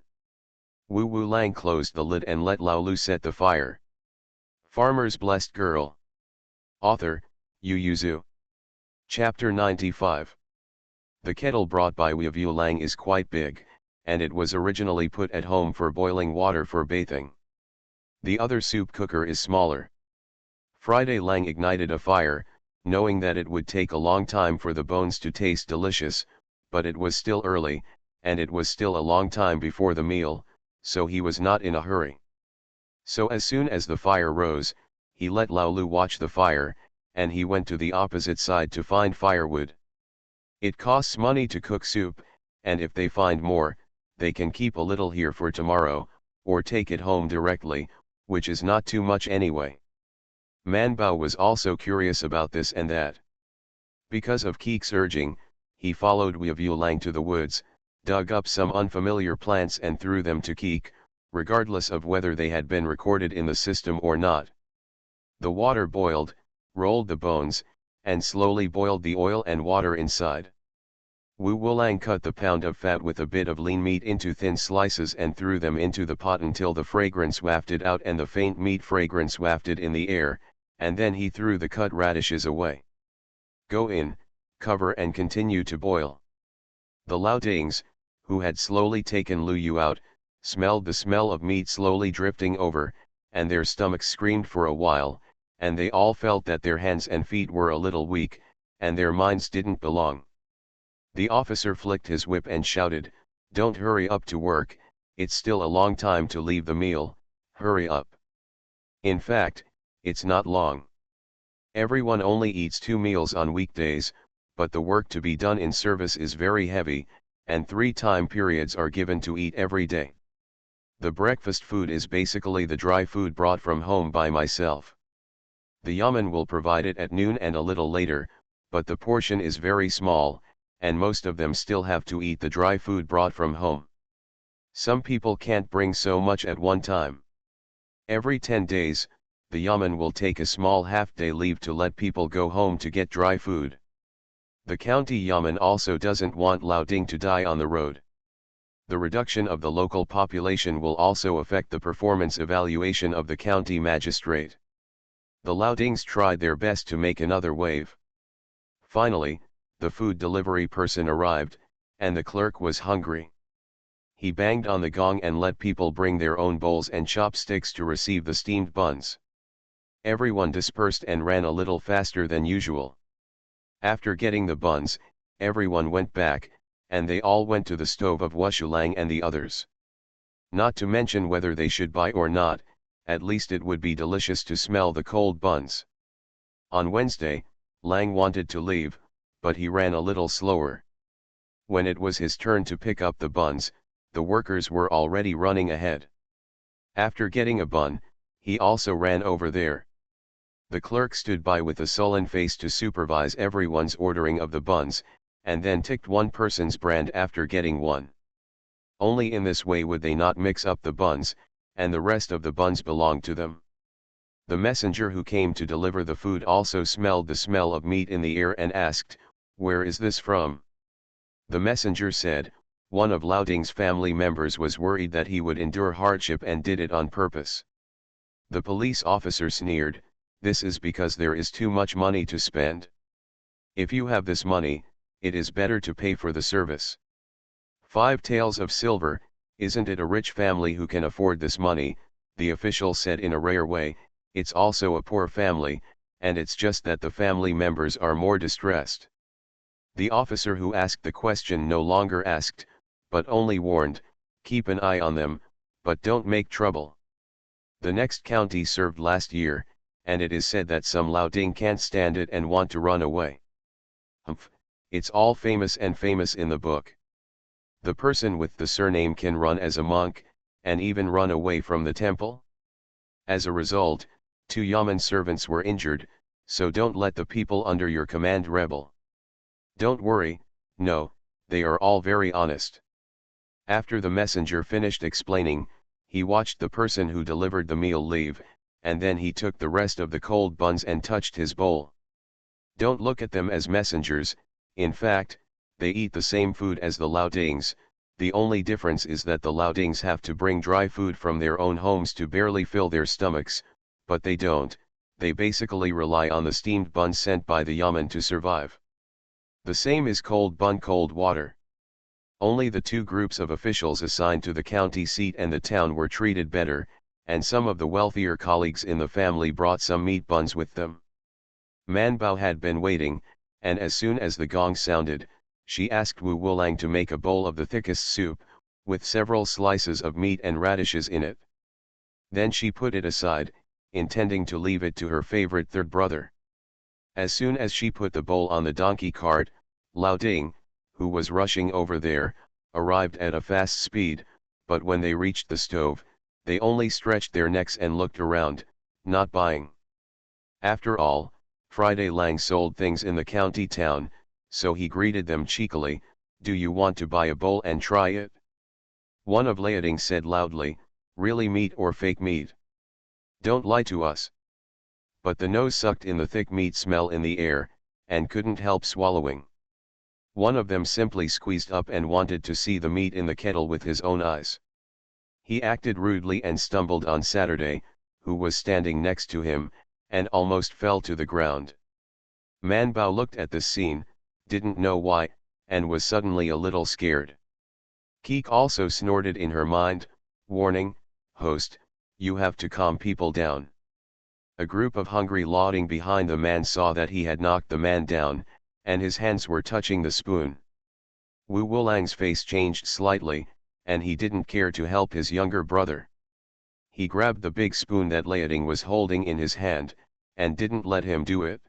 Wu Wu Lang closed the lid and let Lao Lu set the fire. Farmer's Blessed Girl. Author, Yu Yuzu. Chapter 95. The kettle brought by Wu Wu Lang is quite big, and it was originally put at home for boiling water for bathing. The other soup cooker is smaller. Friday Lang ignited a fire, knowing that it would take a long time for the bones to taste delicious, but it was still early, and it was still a long time before the meal, so he was not in a hurry. So as soon as the fire rose, he let Lao Lu watch the fire, and he went to the opposite side to find firewood. It costs money to cook soup, and if they find more, they can keep a little here for tomorrow, or take it home directly, which is not too much anyway. Man Bao was also curious about this and that. Because of Keek's urging, he followed Wu Wu Lang to the woods, dug up some unfamiliar plants and threw them to Keek, regardless of whether they had been recorded in the system or not. The water boiled, rolled the bones, and slowly boiled the oil and water inside. Wu Wu Lang cut the pound of fat with a bit of lean meat into thin slices and threw them into the pot until the fragrance wafted out and the faint meat fragrance wafted in the air, and then he threw the cut radishes away. Go in, cover and continue to boil. The Laodings, who had slowly taken Lu Yu out, smelled the smell of meat slowly drifting over, and their stomachs screamed for a while, and they all felt that their hands and feet were a little weak, and their minds didn't belong. The officer flicked his whip and shouted, "Don't hurry up to work, it's still a long time to leave the meal, hurry up." In fact, it's not long. Everyone only eats 2 meals on weekdays, but the work to be done in service is very heavy, and 3 time periods are given to eat every day. The breakfast food is basically the dry food brought from home by myself. The yamen will provide it at noon and a little later, but the portion is very small, and most of them still have to eat the dry food brought from home. Some people can't bring so much at one time. Every 10 days, the yamen will take a small half-day leave to let people go home to get dry food. The county yamen also doesn't want Laoding to die on the road. The reduction of the local population will also affect the performance evaluation of the county magistrate. The Laodings tried their best to make another wave. Finally, the food delivery person arrived, and the clerk was hungry. He banged on the gong and let people bring their own bowls and chopsticks to receive the steamed buns. Everyone dispersed and ran a little faster than usual. After getting the buns, everyone went back, and they all went to the stove of Wushu Lang and the others. Not to mention whether they should buy or not, at least it would be delicious to smell the cold buns. On Wednesday, Lang wanted to leave, but he ran a little slower. When it was his turn to pick up the buns, the workers were already running ahead. After getting a bun, he also ran over there. The clerk stood by with a sullen face to supervise everyone's ordering of the buns, and then ticked one person's brand after getting one. Only in this way would they not mix up the buns, and the rest of the buns belonged to them. The messenger who came to deliver the food also smelled the smell of meat in the air and asked, "Where is this from?" The messenger said, one of Laoding's family members was worried that he would endure hardship and did it on purpose. The police officer sneered, "This is because there is too much money to spend. If you have this money, it is better to pay for the service." 5 taels of silver, isn't it a rich family who can afford this money? The official said in a rare way, "It's also a poor family, and it's just that the family members are more distressed." The officer who asked the question no longer asked, but only warned, "Keep an eye on them, but don't make trouble." The next county served last year, and it is said that some Laoding can't stand it and want to run away. Humph, it's all famous and famous in the book. The person with the surname can run as a monk, and even run away from the temple. As a result, 2 yamen servants were injured, so don't let the people under your command rebel. Don't worry, no, they are all very honest. After the messenger finished explaining, he watched the person who delivered the meal leave, and then he took the rest of the cold buns and touched his bowl. Don't look at them as messengers, in fact, they eat the same food as the Laodings, The only difference is that the Laodings have to bring dry food from their own homes to barely fill their stomachs, but they don't, they basically rely on the steamed buns sent by the yamen to survive. The same is cold bun cold water. Only the two groups of officials assigned to the county seat and the town were treated better, and some of the wealthier colleagues in the family brought some meat buns with them. Manbao had been waiting, and as soon as the gong sounded, she asked Wu Wulang to make a bowl of the thickest soup, with several slices of meat and radishes in it. Then she put it aside, intending to leave it to her favorite third brother. As soon as she put the bowl on the donkey cart, Lao Ding, who was rushing over there, arrived at a fast speed, but when they reached the stove, they only stretched their necks and looked around, not buying. After all, Friday Lang sold things in the county town, so he greeted them cheekily, "Do you want to buy a bowl and try it?" One of Laoding said loudly, "Really meat or fake meat? Don't lie to us." But the nose sucked in the thick meat smell in the air, and couldn't help swallowing. One of them simply squeezed up and wanted to see the meat in the kettle with his own eyes. He acted rudely and stumbled on Saturday, who was standing next to him, and almost fell to the ground. Manbao looked at this scene, didn't know why, and was suddenly a little scared. Keek also snorted in her mind, warning, "Host, you have to calm people down." A group of hungry Laoding behind the man saw that he had knocked the man down, and his hands were touching the spoon. Wu Wulang's face changed slightly, and he didn't care to help his younger brother. He grabbed the big spoon that Laoding was holding in his hand, and didn't let him do it.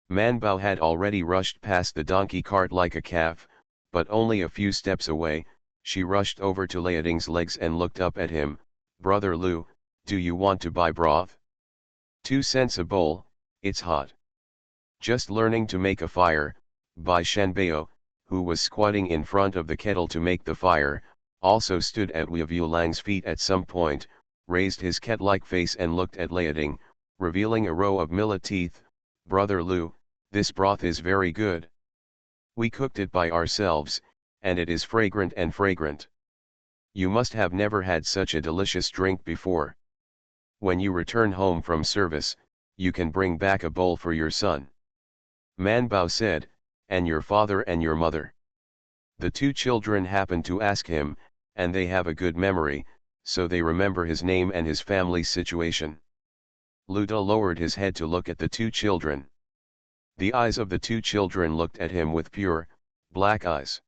Manbao had already rushed past the donkey cart like a calf, but only a few steps away, she rushed over to Laoding's legs and looked up at him, "Brother Lu, do you want to buy broth? 2 cents a bowl, it's hot." Just learning to make a fire, Bai Shanbao, who was squatting in front of the kettle to make the fire, also stood at Wu Wulang's feet at some point, raised his cat-like face and looked at Laoding, revealing a row of millet teeth. "Brother Lu, this broth is very good. We cooked it by ourselves, and it is fragrant and fragrant. You must have never had such a delicious drink before. When you return home from service, you can bring back a bowl for your son." Manbao said, "And your father and your mother?" The two children happened to ask him, and they have a good memory, so they remember his name and his family's situation. Luda lowered his head to look at the two children. The eyes of the two children looked at him with pure, black eyes.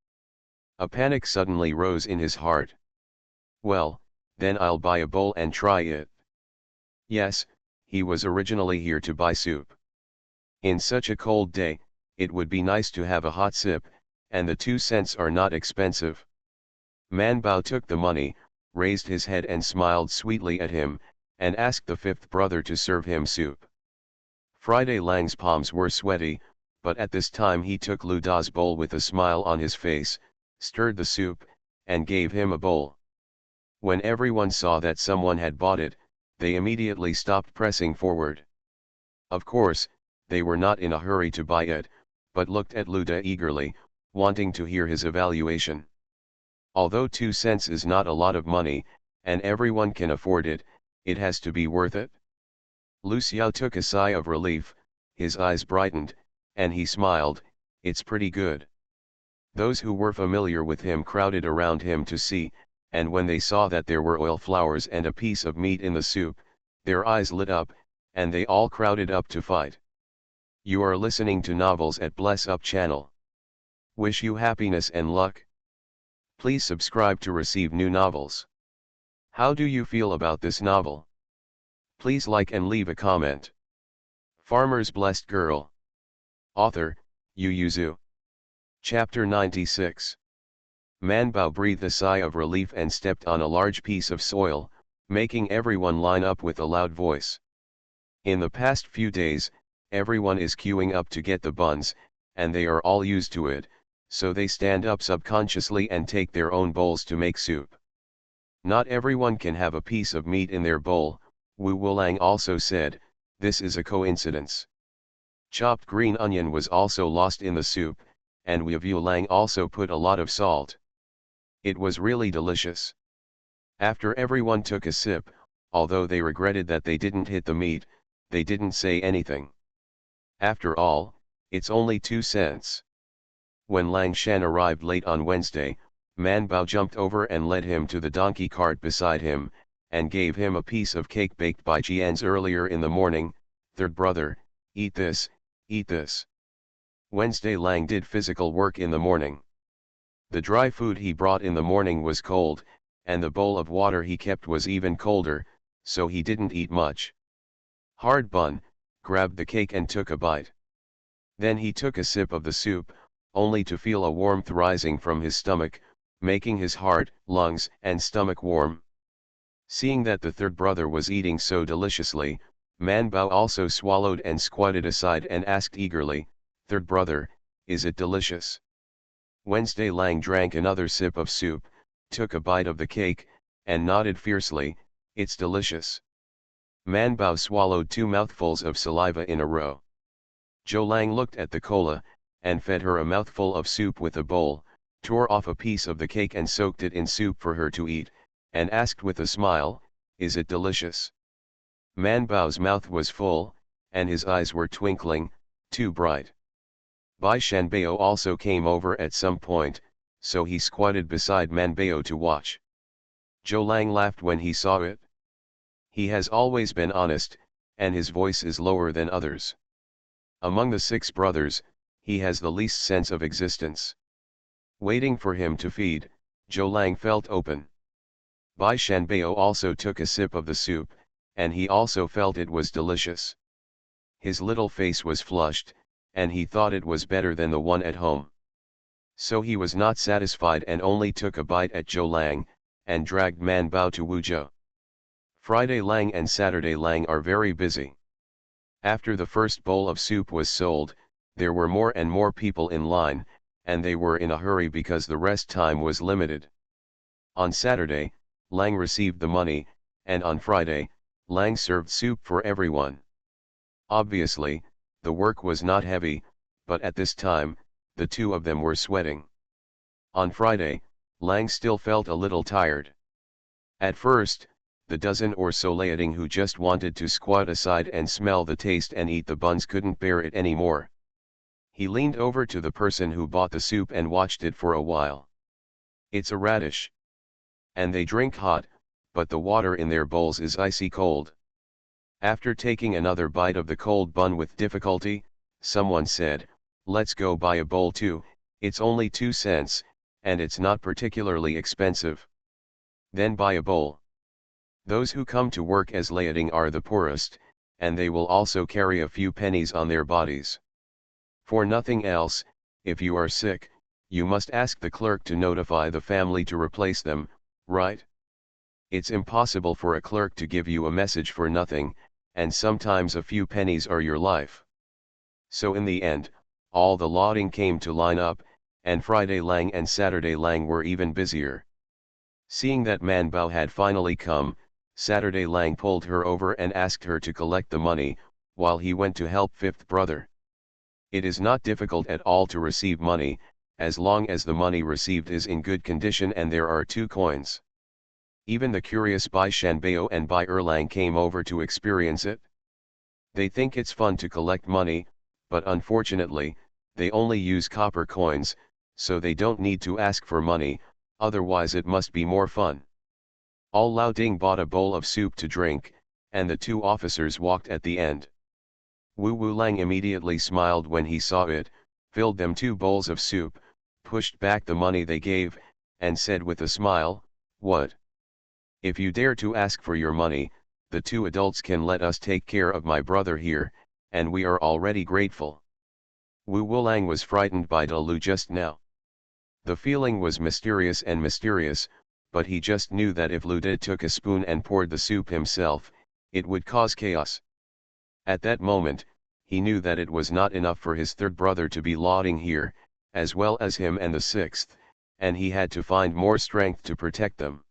A panic suddenly rose in his heart. "Well, then I'll buy a bowl and try it." Yes, he was originally here to buy soup. In such a cold day, it would be nice to have a hot sip, and the 2 cents are not expensive. Manbao took the money, raised his head and smiled sweetly at him, and asked the fifth brother to serve him soup. Friday Lang's palms were sweaty, but at this time he took Lu Da's bowl with a smile on his face, stirred the soup, and gave him a bowl. When everyone saw that someone had bought it, they immediately stopped pressing forward. Of course, they were not in a hurry to buy it, but looked at Lu Da eagerly, wanting to hear his evaluation. Although 2 cents is not a lot of money, and everyone can afford it, it has to be worth it. Lu Xiao took a sigh of relief, his eyes brightened, and he smiled, "It's pretty good." Those who were familiar with him crowded around him to see, and when they saw that there were oil flowers and a piece of meat in the soup, their eyes lit up, and they all crowded up to fight. You are listening to Novels at Bless Up channel. Wish you happiness and luck. Please subscribe to receive new novels. How do you feel about this novel? Please like and leave a comment. Farmer's Blessed Girl. Author, Yu Yuzu. Chapter 96. Manbao breathed a sigh of relief and stepped on a large piece of soil, making everyone line up with a loud voice. In the past few days, everyone is queuing up to get the buns, and they are all used to it, so they stand up subconsciously and take their own bowls to make soup. Not everyone can have a piece of meat in their bowl, Wu Wulang also said, "This is a coincidence." Chopped green onion was also lost in the soup, and Wu Wulang also put a lot of salt. It was really delicious. After everyone took a sip, although they regretted that they didn't hit the meat, they didn't say anything. After all, it's only 2 cents. When Lang Shan arrived late on Wednesday, Man Bao jumped over and led him to the donkey cart beside him, and gave him a piece of cake baked by Jian's earlier in the morning. "Third brother, eat this, eat this." Wednesday Lang did physical work in the morning. The dry food he brought in the morning was cold, and the bowl of water he kept was even colder, so he didn't eat much. Hard Bun grabbed the cake and took a bite. Then he took a sip of the soup, only to feel a warmth rising from his stomach, making his heart, lungs, and stomach warm. Seeing that the third brother was eating so deliciously, Man Bao also swallowed and squatted aside and asked eagerly, "Third brother, is it delicious?" Wednesday Lang drank another sip of soup, took a bite of the cake, and nodded fiercely, "It's delicious." Man Bao swallowed 2 mouthfuls of saliva in a row. Zhou Lang looked at the cola, and fed her a mouthful of soup with a bowl, tore off a piece of the cake and soaked it in soup for her to eat, and asked with a smile, "Is it delicious?" Man Bao's mouth was full, and his eyes were twinkling, too bright. Bai Shanbao also came over at some point, so he squatted beside Man Bao to watch. Zhou Lang laughed when he saw it. He has always been honest, and his voice is lower than others. Among the 6 brothers, he has the least sense of existence. Waiting for him to feed, Zhou Lang felt open. Bai Shanbao also took a sip of the soup, and he also felt it was delicious. His little face was flushed, and he thought it was better than the one at home. So he was not satisfied and only took a bite at Zhou Lang, and dragged Man Bao to Wuzhou. Friday Lang and Saturday Lang are very busy. After the first bowl of soup was sold, there were more and more people in line, and they were in a hurry because the rest time was limited. On Saturday, Lang received the money, and on Friday, Lang served soup for everyone. Obviously, the work was not heavy, but at this time, the two of them were sweating. On Friday, Lang still felt a little tired. At first, the dozen or so Liaoding who just wanted to squat aside and smell the taste and eat the buns couldn't bear it anymore. He leaned over to the person who bought the soup and watched it for a while. "It's a radish. And they drink hot, but the water in their bowls is icy cold." After taking another bite of the cold bun with difficulty, someone said, "Let's go buy a bowl too, it's only 2 cents, and it's not particularly expensive." Then buy a bowl. Those who come to work as Liaoding are the poorest, and they will also carry a few pennies on their bodies. For nothing else, if you are sick, you must ask the clerk to notify the family to replace them, right? It's impossible for a clerk to give you a message for nothing, and sometimes a few pennies are your life. So in the end, all the Liaoding came to line up, and Friday Lang and Saturday Lang were even busier. Seeing that Man Bao had finally come, Saturday Lang pulled her over and asked her to collect the money, while he went to help 5th brother. It is not difficult at all to receive money, as long as the money received is in good condition and there are 2 coins. Even the curious Bai Shanbao and Bai Erlang came over to experience it. They think it's fun to collect money, but unfortunately, they only use copper coins, so they don't need to ask for money, otherwise it must be more fun. All Liaoding bought a bowl of soup to drink, and the 2 officers walked at the end. Wu Lang immediately smiled when he saw it, filled them 2 bowls of soup, pushed back the money they gave, and said with a smile, "What? If you dare to ask for your money, the 2 adults can let us take care of my brother here, and we are already grateful." Wu Lang was frightened by De Lu just now. The feeling was mysterious, but he just knew that if Lu De took a spoon and poured the soup himself, it would cause chaos. At that moment, he knew that it was not enough for his 3rd brother to be Liaoding here, as well as him and the 6th, and he had to find more strength to protect them.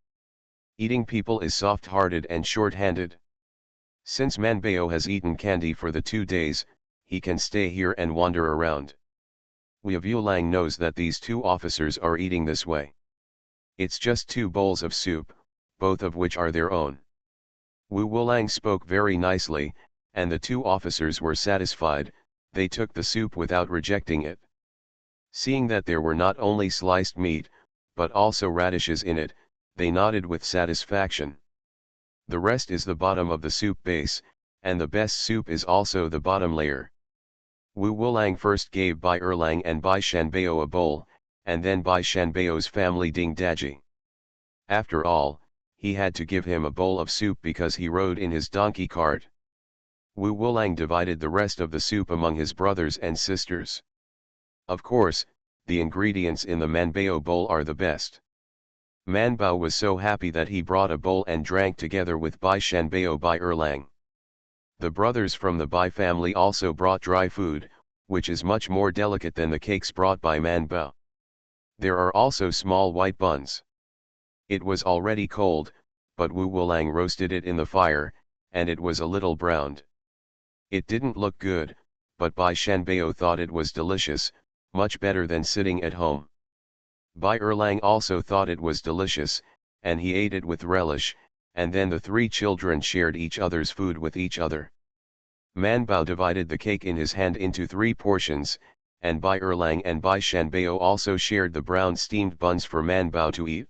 Eating people is soft-hearted and short-handed. Since Man Bao has eaten candy for the 2 days, he can stay here and wander around. Wu Lang knows that these 2 officers are eating this way. It's just 2 bowls of soup, both of which are their own. Wu Wulang spoke very nicely, and the 2 officers were satisfied. They took the soup without rejecting it. Seeing that there were not only sliced meat, but also radishes in it, they nodded with satisfaction. The rest is the bottom of the soup base, and the best soup is also the bottom layer. Wu Wulang first gave Bai Erlang and Bai Shanbao a bowl, and then Bai Shanbao's family Ding Daji. After all, he had to give him a bowl of soup because he rode in his donkey cart. Wu Wulang divided the rest of the soup among his brothers and sisters. Of course, the ingredients in the Manbao bowl are the best. Manbao was so happy that he brought a bowl and drank together with Bai Shanbao Bai Erlang. The brothers from the Bai family also brought dry food, which is much more delicate than the cakes brought by Manbao. There are also small white buns. It was already cold, but Wu Wulang roasted it in the fire, and it was a little browned. It didn't look good, but Bai Shanbao thought it was delicious, much better than sitting at home. Bai Erlang also thought it was delicious, and he ate it with relish, and then the 3 children shared each other's food with each other. Manbao divided the cake in his hand into 3 portions, and Bai Erlang and Bai Shanbao also shared the brown steamed buns for Manbao to eat.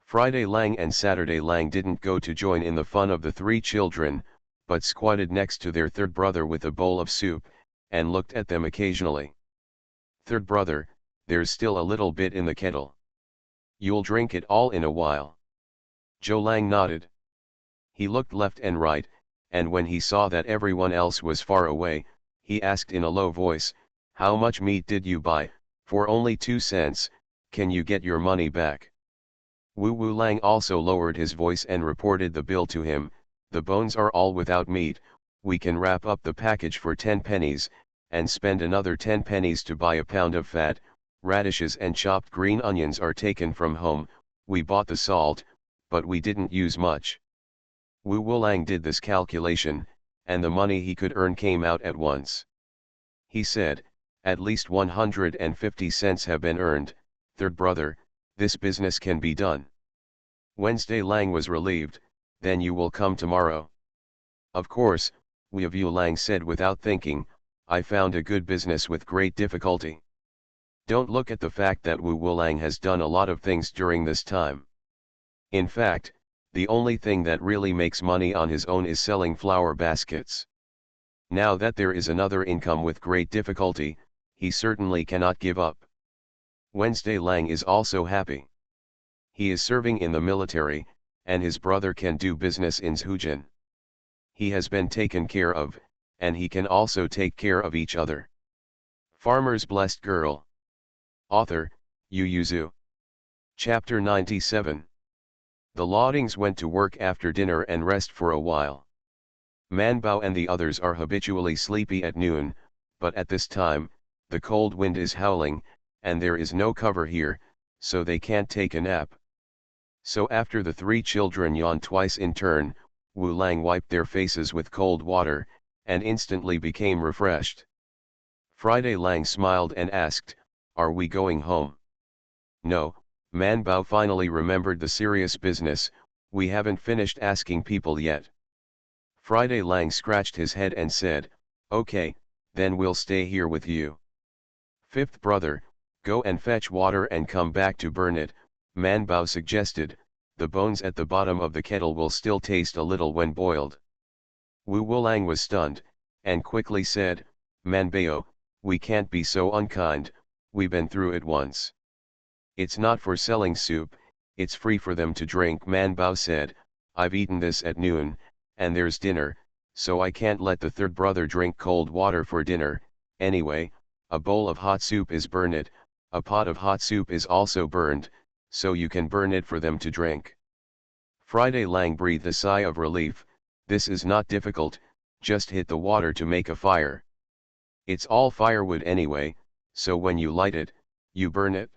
Friday Lang and Saturday Lang didn't go to join in the fun of the 3 children, but squatted next to their third brother with a bowl of soup, and looked at them occasionally. Third brother, there's still a little bit in the kettle. You'll drink it all in a while. Zhou Lang nodded. He looked left and right, and when he saw that everyone else was far away, he asked in a low voice, "How much meat did you buy? For only 2 cents, can you get your money back?" Wu Wulang also lowered his voice and reported the bill to him. "The bones are all without meat, we can wrap up the package for 10 pennies, and spend another 10 pennies to buy a pound of fat. Radishes and chopped green onions are taken from home, we bought the salt, but we didn't use much." Wu Wulang did this calculation, and the money he could earn came out at once. He said, "At least 150 cents have been earned, third brother, this business can be done." Wednesday Lang was relieved, "Then you will come tomorrow?" "Of course," Wu Wulang said without thinking, "I found a good business with great difficulty." Don't look at the fact that Wu Wulang has done a lot of things during this time. In fact, the only thing that really makes money on his own is selling flower baskets. Now that there is another income with great difficulty, he certainly cannot give up. Wednesday Lang is also happy. He is serving in the military, and his brother can do business in Zhujian. He has been taken care of, and he can also take care of each other. Farmer's Blessed Girl. Author, Yu Yuzu. Chapter 97. The Laudings went to work after dinner and rest for a while. Manbao and the others are habitually sleepy at noon, but at this time, the cold wind is howling, and there is no cover here, so they can't take a nap. So after the 3 children yawned twice in turn, Wu Lang wiped their faces with cold water, and instantly became refreshed. Friday Lang smiled and asked, "Are we going home?" "No," Manbao finally remembered the serious business, "we haven't finished asking people yet." Friday Lang scratched his head and said, "Okay, then we'll stay here with you." "Fifth brother, go and fetch water and come back to burn it," Manbao suggested, "the bones at the bottom of the kettle will still taste a little when boiled." Wu Wulang was stunned, and quickly said, "Manbao, we can't be so unkind, we've been through it once. It's not for selling soup, it's free for them to drink." Manbao said, "I've eaten this at noon, and there's dinner, so I can't let the third brother drink cold water for dinner. Anyway, a bowl of hot soup is burned, a pot of hot soup is also burned, so you can burn it for them to drink." Friday Lang breathed a sigh of relief. "This is not difficult, just hit the water to make a fire. It's all firewood anyway, so when you light it, you burn it."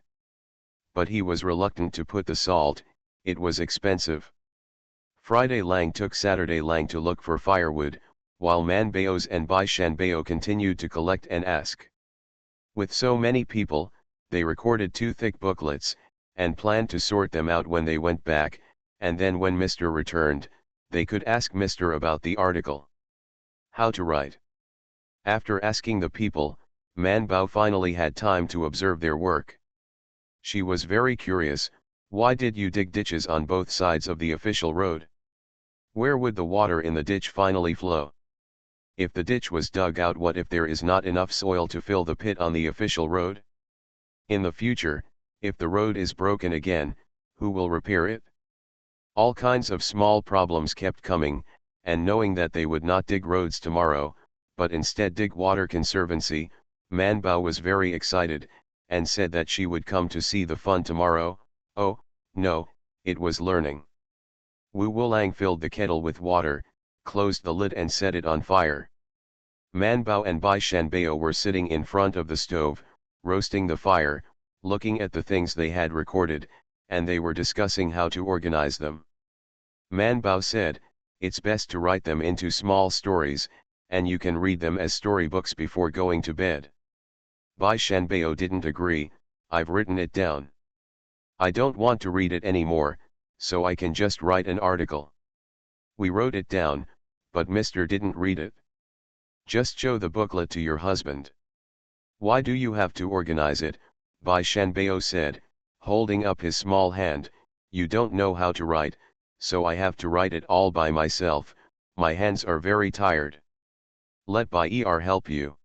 But he was reluctant to put the salt, it was expensive. Friday Lang took Saturday Lang to look for firewood, while Manbaos and Bai Shanbao continued to collect and ask. With so many people, they recorded 2 thick booklets, and planned to sort them out when they went back, and then when Mr. returned, they could ask Mr. about the article. How to write. After asking the people, Man Bao finally had time to observe their work. She was very curious. Why did you dig ditches on both sides of the official road? Where would the water in the ditch finally flow? If the ditch was dug out, what if there is not enough soil to fill the pit on the official road? In the future, if the road is broken again, who will repair it? All kinds of small problems kept coming, and knowing that they would not dig roads tomorrow, but instead dig water conservancy, Man Bao was very excited, and said that she would come to see the fun tomorrow. Oh, no, it was learning. Wu Wulang filled the kettle with water, closed the lid and set it on fire. Man Bao and Bai Shanbao were sitting in front of the stove, roasting the fire, looking at the things they had recorded, and they were discussing how to organize them. Man Bao said, "It's best to write them into small stories, and you can read them as storybooks before going to bed." Bai Shanbao didn't agree. "I've written it down. I don't want to read it anymore, so I can just write an article." "We wrote it down, but Mr. didn't read it." "Just show the booklet to your husband." "Why do you have to organize it?" Bai Shanbao said, holding up his small hand. "You don't know how to write, so I have to write it all by myself. My hands are very tired." "Let Bai help you."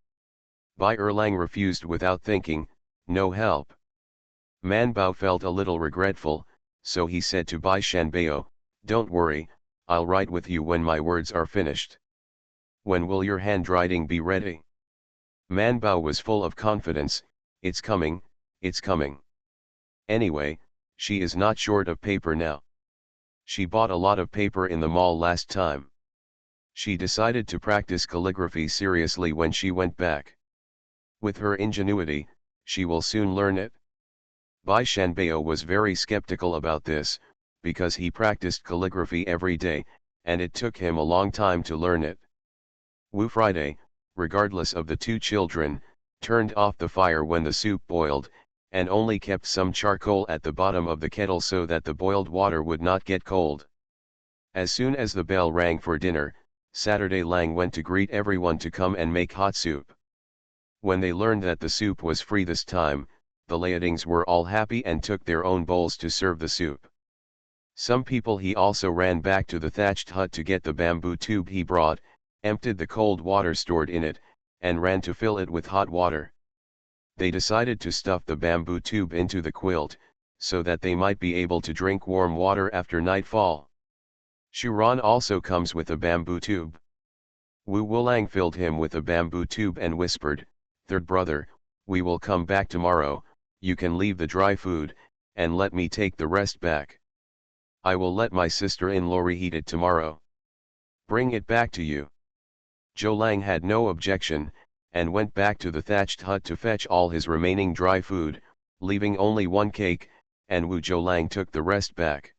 Bai Erlang refused without thinking. "No help." Man Bao felt a little regretful, so he said to Bai Shanbao, "Don't worry, I'll write with you when my words are finished." "When will your handwriting be ready?" Man Bao was full of confidence. "It's coming, it's coming. Anyway, she is not short of paper now. She bought a lot of paper in the mall last time." She decided to practice calligraphy seriously when she went back. With her ingenuity, she will soon learn it. Bai Shanbao was very skeptical about this, because he practiced calligraphy every day, and it took him a long time to learn it. Wu Friday, regardless of the two children, turned off the fire when the soup boiled, and only kept some charcoal at the bottom of the kettle so that the boiled water would not get cold. As soon as the bell rang for dinner, Saturday Lang went to greet everyone to come and make hot soup. When they learned that the soup was free this time, the Liatings were all happy and took their own bowls to serve the soup. Some people he also ran back to the thatched hut to get the bamboo tube he brought, emptied the cold water stored in it, and ran to fill it with hot water. They decided to stuff the bamboo tube into the quilt, so that they might be able to drink warm water after nightfall. Shuran also comes with a bamboo tube. Wu Wulang filled him with a bamboo tube and whispered, "Third brother, we will come back tomorrow, you can leave the dry food, and let me take the rest back. I will let my sister-in-law reheat it tomorrow. Bring it back to you." Zhou Lang had no objection, and went back to the thatched hut to fetch all his remaining dry food, leaving only one cake, and Wu Zhoulang took the rest back.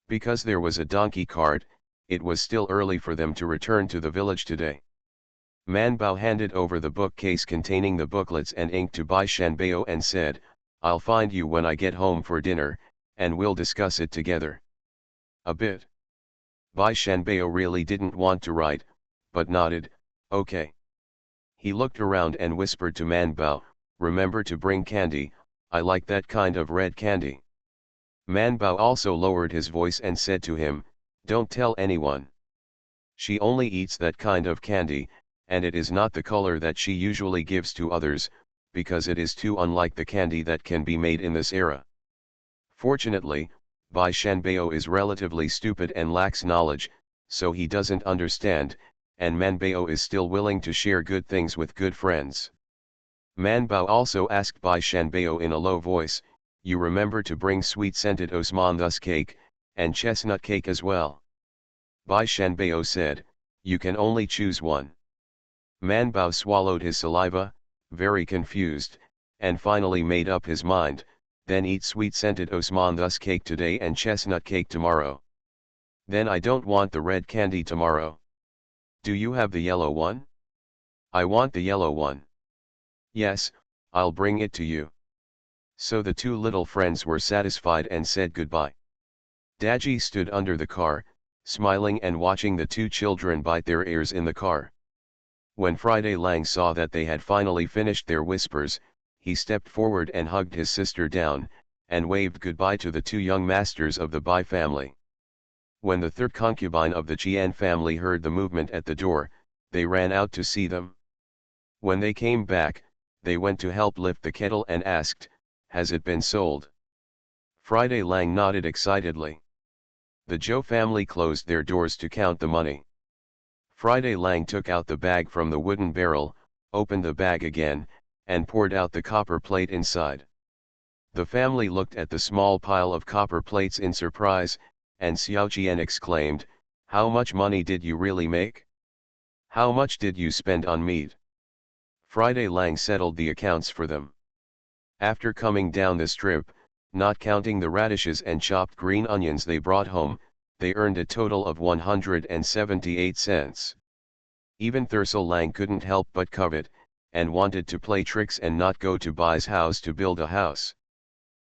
Because there was a donkey cart, it was still early for them to return to the village today. Man Bao handed over the bookcase containing the booklets and ink to Bai Shanbao and said, "I'll find you when I get home for dinner, and we'll discuss it together." "A bit." Bai Shanbao really didn't want to write, but nodded, "Okay." He looked around and whispered to Man Bao, "Remember to bring candy, I like that kind of red candy." Man Bao also lowered his voice and said to him, "Don't tell anyone. She only eats that kind of candy, and it is not the color that she usually gives to others, because it is too unlike the candy that can be made in this era." Fortunately, Bai Shanbao is relatively stupid and lacks knowledge, so he doesn't understand, and Man Bao is still willing to share good things with good friends. Man Bao also asked Bai Shanbao in a low voice, "You remember to bring sweet-scented osmanthus cake, and chestnut cake as well." Bai Shanbao said, "You can only choose one." Man Bao swallowed his saliva, very confused, and finally made up his mind, "Then eat sweet-scented osmanthus cake today and chestnut cake tomorrow." "Then I don't want the red candy tomorrow." "Do you have the yellow one?" "I want the yellow one." "Yes, I'll bring it to you." So the two little friends were satisfied and said goodbye. Daji stood under the car, smiling and watching the two children bite their ears in the car. When Friday Lang saw that they had finally finished their whispers, he stepped forward and hugged his sister down, and waved goodbye to the two young masters of the Bai family. When the third concubine of the Qian family heard the movement at the door, they ran out to see them. When they came back, they went to help lift the kettle and asked, "Has it been sold?" Friday Lang nodded excitedly. The Zhou family closed their doors to count the money. Friday Lang took out the bag from the wooden barrel, opened the bag again, and poured out the copper plate inside. The family looked at the small pile of copper plates in surprise, and Xiao Qian exclaimed, "How much money did you really make? How much did you spend on meat?" Friday Lang settled the accounts for them. After coming down the strip, not counting the radishes and chopped green onions they brought home, they earned a total of 178 cents. Even Thursel Lang couldn't help but covet, and wanted to play tricks and not go to Bai's house to build a house.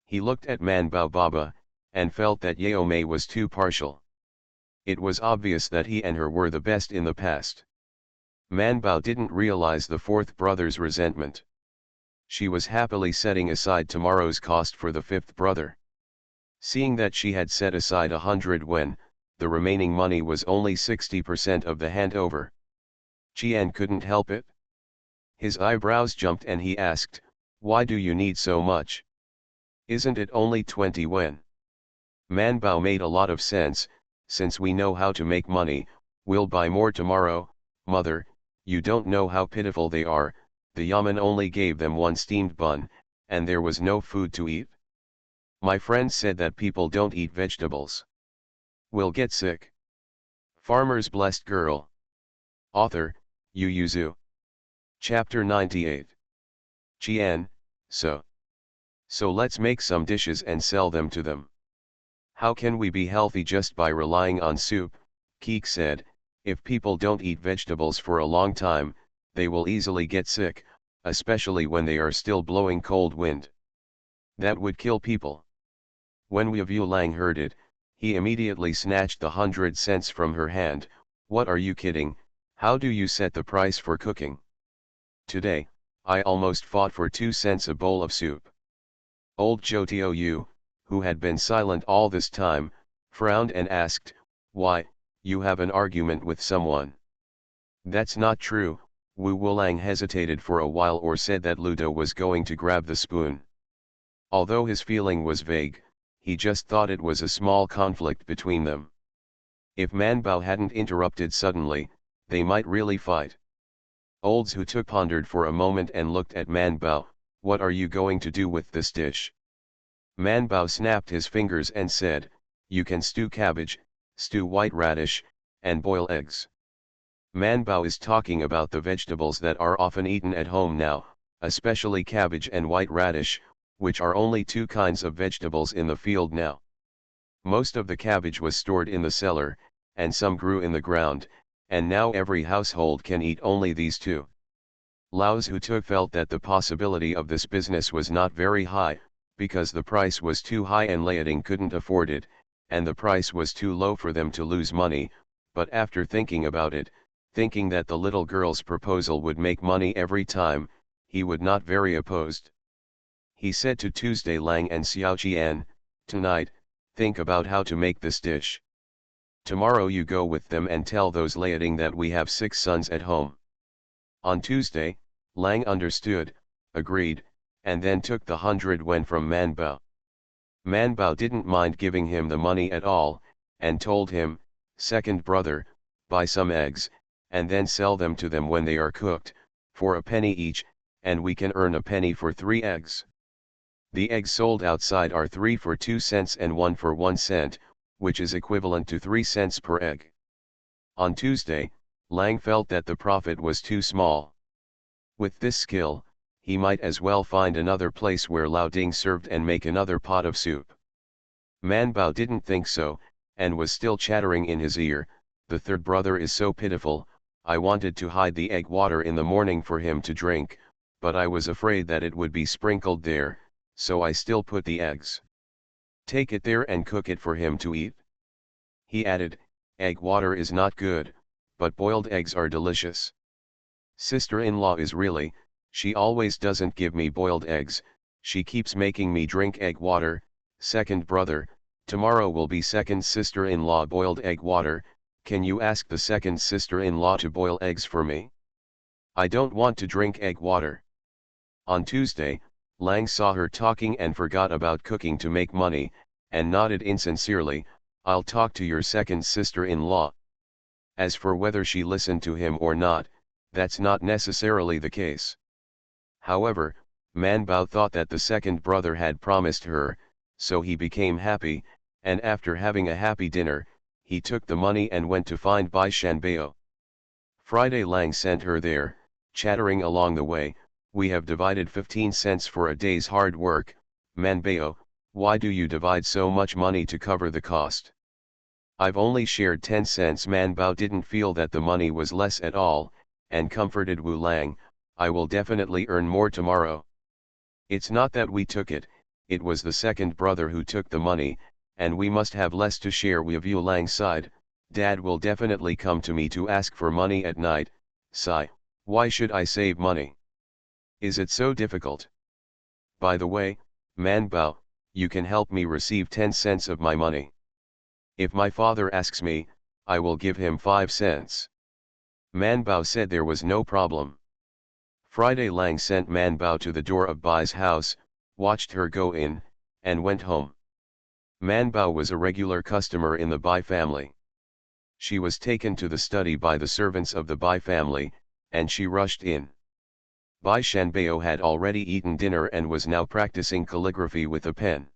He looked at Man Bao Baba, and felt that Yao Mei was too partial. It was obvious that he and her were the best in the past. Man Bao didn't realize the fourth brother's resentment. She was happily setting aside tomorrow's cost for the fifth brother. Seeing that she had set aside 100 when, the remaining money was only 60% of the handover. Qian couldn't help it. His eyebrows jumped and he asked, "Why do you need so much? Isn't it only 20 when?" Man Bao made a lot of sense. "Since we know how to make money, we'll buy more tomorrow. Mother, you don't know how pitiful they are. The yamen only gave them one steamed bun, and there was no food to eat. My friend said that people don't eat vegetables. We'll get sick." Farmer's Blessed Girl. Author, Yu Yuzu. Chapter 98. Qian, so let's make some dishes and sell them to them. How can we be healthy just by relying on soup? Keek said. If people don't eat vegetables for a long time, they will easily get sick, especially when they are still blowing cold wind. That would kill people. When Wu Lang heard it, he immediately snatched the 100 cents from her hand. "What are you kidding? How do you set the price for cooking? Today, I almost fought for 2 cents a bowl of soup." Old Zhou Tiou, who had been silent all this time, frowned and asked, "Why, you have an argument with someone?" "That's not true." Wu Wulang hesitated for a while or said that Ludo was going to grab the spoon. Although his feeling was vague, he just thought it was a small conflict between them. If Man Bao hadn't interrupted suddenly, they might really fight. Old Zhu pondered for a moment and looked at Man Bao. "What are you going to do with this dish?" Man Bao snapped his fingers and said, "You can stew cabbage, stew white radish, and boil eggs." Man Bao is talking about the vegetables that are often eaten at home now, especially cabbage and white radish, which are only two kinds of vegetables in the field now. Most of the cabbage was stored in the cellar, and some grew in the ground, and now every household can eat only these two. Lao Zhu felt that the possibility of this business was not very high, because the price was too high and Liaoding couldn't afford it, and the price was too low for them to lose money, but after thinking about it, thinking that the little girl's proposal would make money every time, he would not very opposed. He said to Tuesday Lang and Xiao Qian, "Tonight, think about how to make this dish. Tomorrow you go with them and tell those Liaoding that we have 6 sons at home." On Tuesday, Lang understood, agreed, and then took the 100 when from Man Bao. Man Bao didn't mind giving him the money at all, and told him, "Second brother, buy some eggs, and then sell them to them when they are cooked, for a penny each, and we can earn a penny for 3 eggs. The eggs sold outside are 3 for 2 cents and 1 for 1 cent, which is equivalent to 3 cents per egg." On Tuesday, Lang felt that the profit was too small. With this skill, he might as well find another place where Lao Ding served and make another pot of soup. Man Bao didn't think so, and was still chattering in his ear, "The third brother is so pitiful. I wanted to hide the egg water in the morning for him to drink, but I was afraid that it would be sprinkled there, so I still put the eggs. Take it there and cook it for him to eat. He added, egg water is not good, but boiled eggs are delicious. Sister-in-law is really, she always doesn't give me boiled eggs, she keeps making me drink egg water. Second brother, tomorrow will be second sister-in-law boiled egg water, can you ask the second sister-in-law to boil eggs for me? I don't want to drink egg water. On Tuesday, Lang saw her talking and forgot about cooking to make money, and nodded insincerely, I'll talk to your second sister-in-law. As for whether she listened to him or not, that's not necessarily the case. However, Man Bao thought that the second brother had promised her, so he became happy, and after having a happy dinner, he took the money and went to find Bai Shanbao. Friday Lang sent her there, chattering along the way, we have divided 15 cents for a day's hard work, Manbao, why do you divide so much money to cover the cost? I've only shared 10 cents. Manbao didn't feel that the money was less at all, and comforted Wu Lang, I will definitely earn more tomorrow. It's not that we took it, it was the second brother who took the money, and we must have less to share with Wu Lang sighed, Dad will definitely come to me to ask for money at night, sigh, why should I save money? Is it so difficult? By the way, Manbao, you can help me receive 10 cents of my money. If my father asks me, I will give him 5 cents. Manbao said there was no problem. Friday Lang sent Manbao to the door of Bai's house, watched her go in, and went home. Manbao was a regular customer in the Bai family. She was taken to the study by the servants of the Bai family, and she rushed in. Bai Shanbao had already eaten dinner and was now practicing calligraphy with a pen.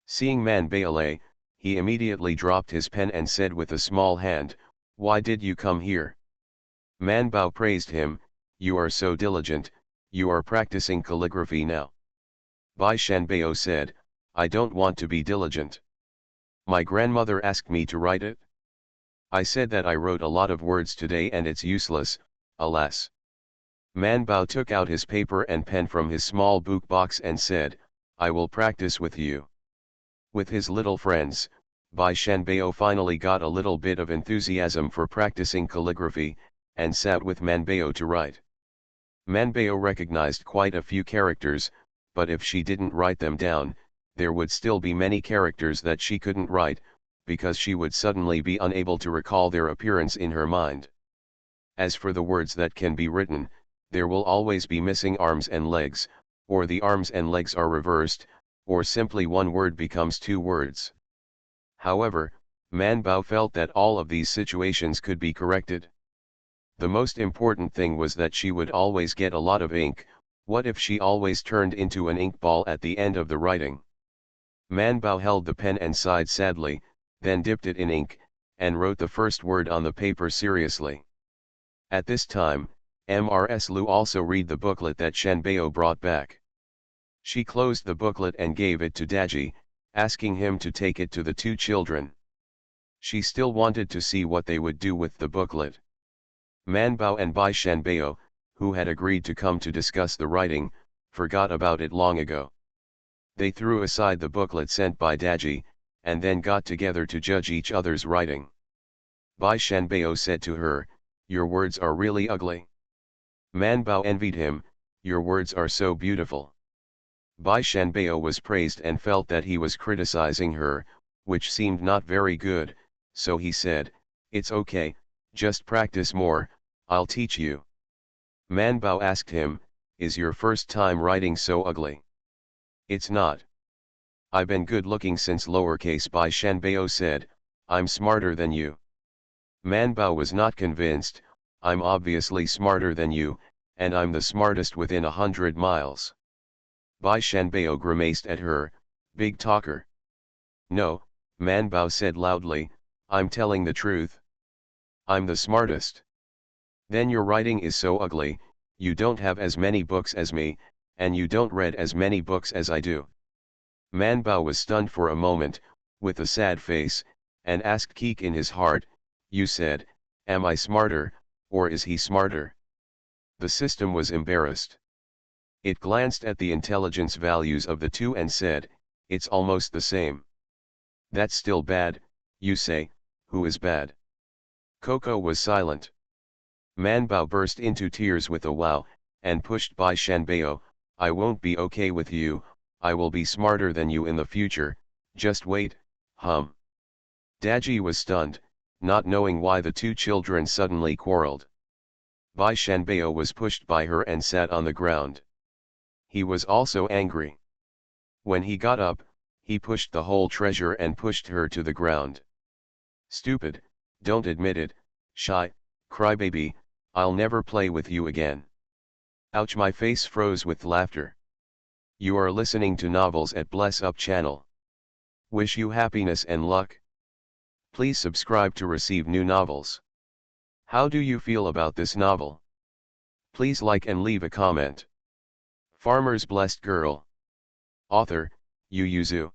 Seeing Manbao, he immediately dropped his pen and said with a small hand, why did you come here? Manbao praised him, you are so diligent, you are practicing calligraphy now. Bai Shanbao said, I don't want to be diligent. My grandmother asked me to write it. I said that I wrote a lot of words today and it's useless, alas. Manbao took out his paper and pen from his small book box and said, I will practice with you. With his little friends, Bai Shanbao finally got a little bit of enthusiasm for practicing calligraphy, and sat with Manbao to write. Manbao recognized quite a few characters, but if she didn't write them down, there would still be many characters that she couldn't write, because she would suddenly be unable to recall their appearance in her mind. As for the words that can be written, there will always be missing arms and legs, or the arms and legs are reversed, or simply one word becomes two words. However, Manbao felt that all of these situations could be corrected. The most important thing was that she would always get a lot of ink. What if she always turned into an ink ball at the end of the writing? Manbao held the pen and sighed sadly, then dipped it in ink, and wrote the first word on the paper seriously. At this time, Ms. Lu also read the booklet that Shanbao brought back. She closed the booklet and gave it to Daji, asking him to take it to the two children. She still wanted to see what they would do with the booklet. Manbao and Bai Shanbao, who had agreed to come to discuss the writing, forgot about it long ago. They threw aside the booklet sent by Daji, and then got together to judge each other's writing. Bai Shanbao said to her, your words are really ugly. Manbao envied him, your words are so beautiful. Bai Shanbao was praised and felt that he was criticizing her, which seemed not very good, so he said, it's okay, just practice more, I'll teach you. Manbao asked him, is your first time writing so ugly? It's not. I've been good looking since lowercase. Bai Shanbao said, I'm smarter than you. Manbao was not convinced, I'm obviously smarter than you, and I'm the smartest within 100 miles. Bai Shanbao grimaced at her, big talker. No, Manbao said loudly, I'm telling the truth. I'm the smartest. Then your writing is so ugly, you don't have as many books as me, and you don't read as many books as I do. Manbao was stunned for a moment, with a sad face, and asked Keek in his heart, you said, am I smarter, or is he smarter? The system was embarrassed. It glanced at the intelligence values of the two and said, "It's almost the same." "That's still bad," you say. "Who is bad?" Coco was silent. Manbao burst into tears with a wow, and pushed Bai Shanbao. "I won't be okay with you, I will be smarter than you in the future, just wait, hum." Daji was stunned, not knowing why the two children suddenly quarreled. Bai Shanbao was pushed by her and sat on the ground. He was also angry. When he got up, he pushed the whole treasure and pushed her to the ground. "Stupid, don't admit it, shy, crybaby, I'll never play with you again." Ouch, my face froze with laughter. You are listening to Novels at Bless Up channel. Wish you happiness and luck. Please subscribe to receive new novels. How do you feel about this novel? Please like and leave a comment. Farmer's Blessed Girl. Author, Yu Yuzu.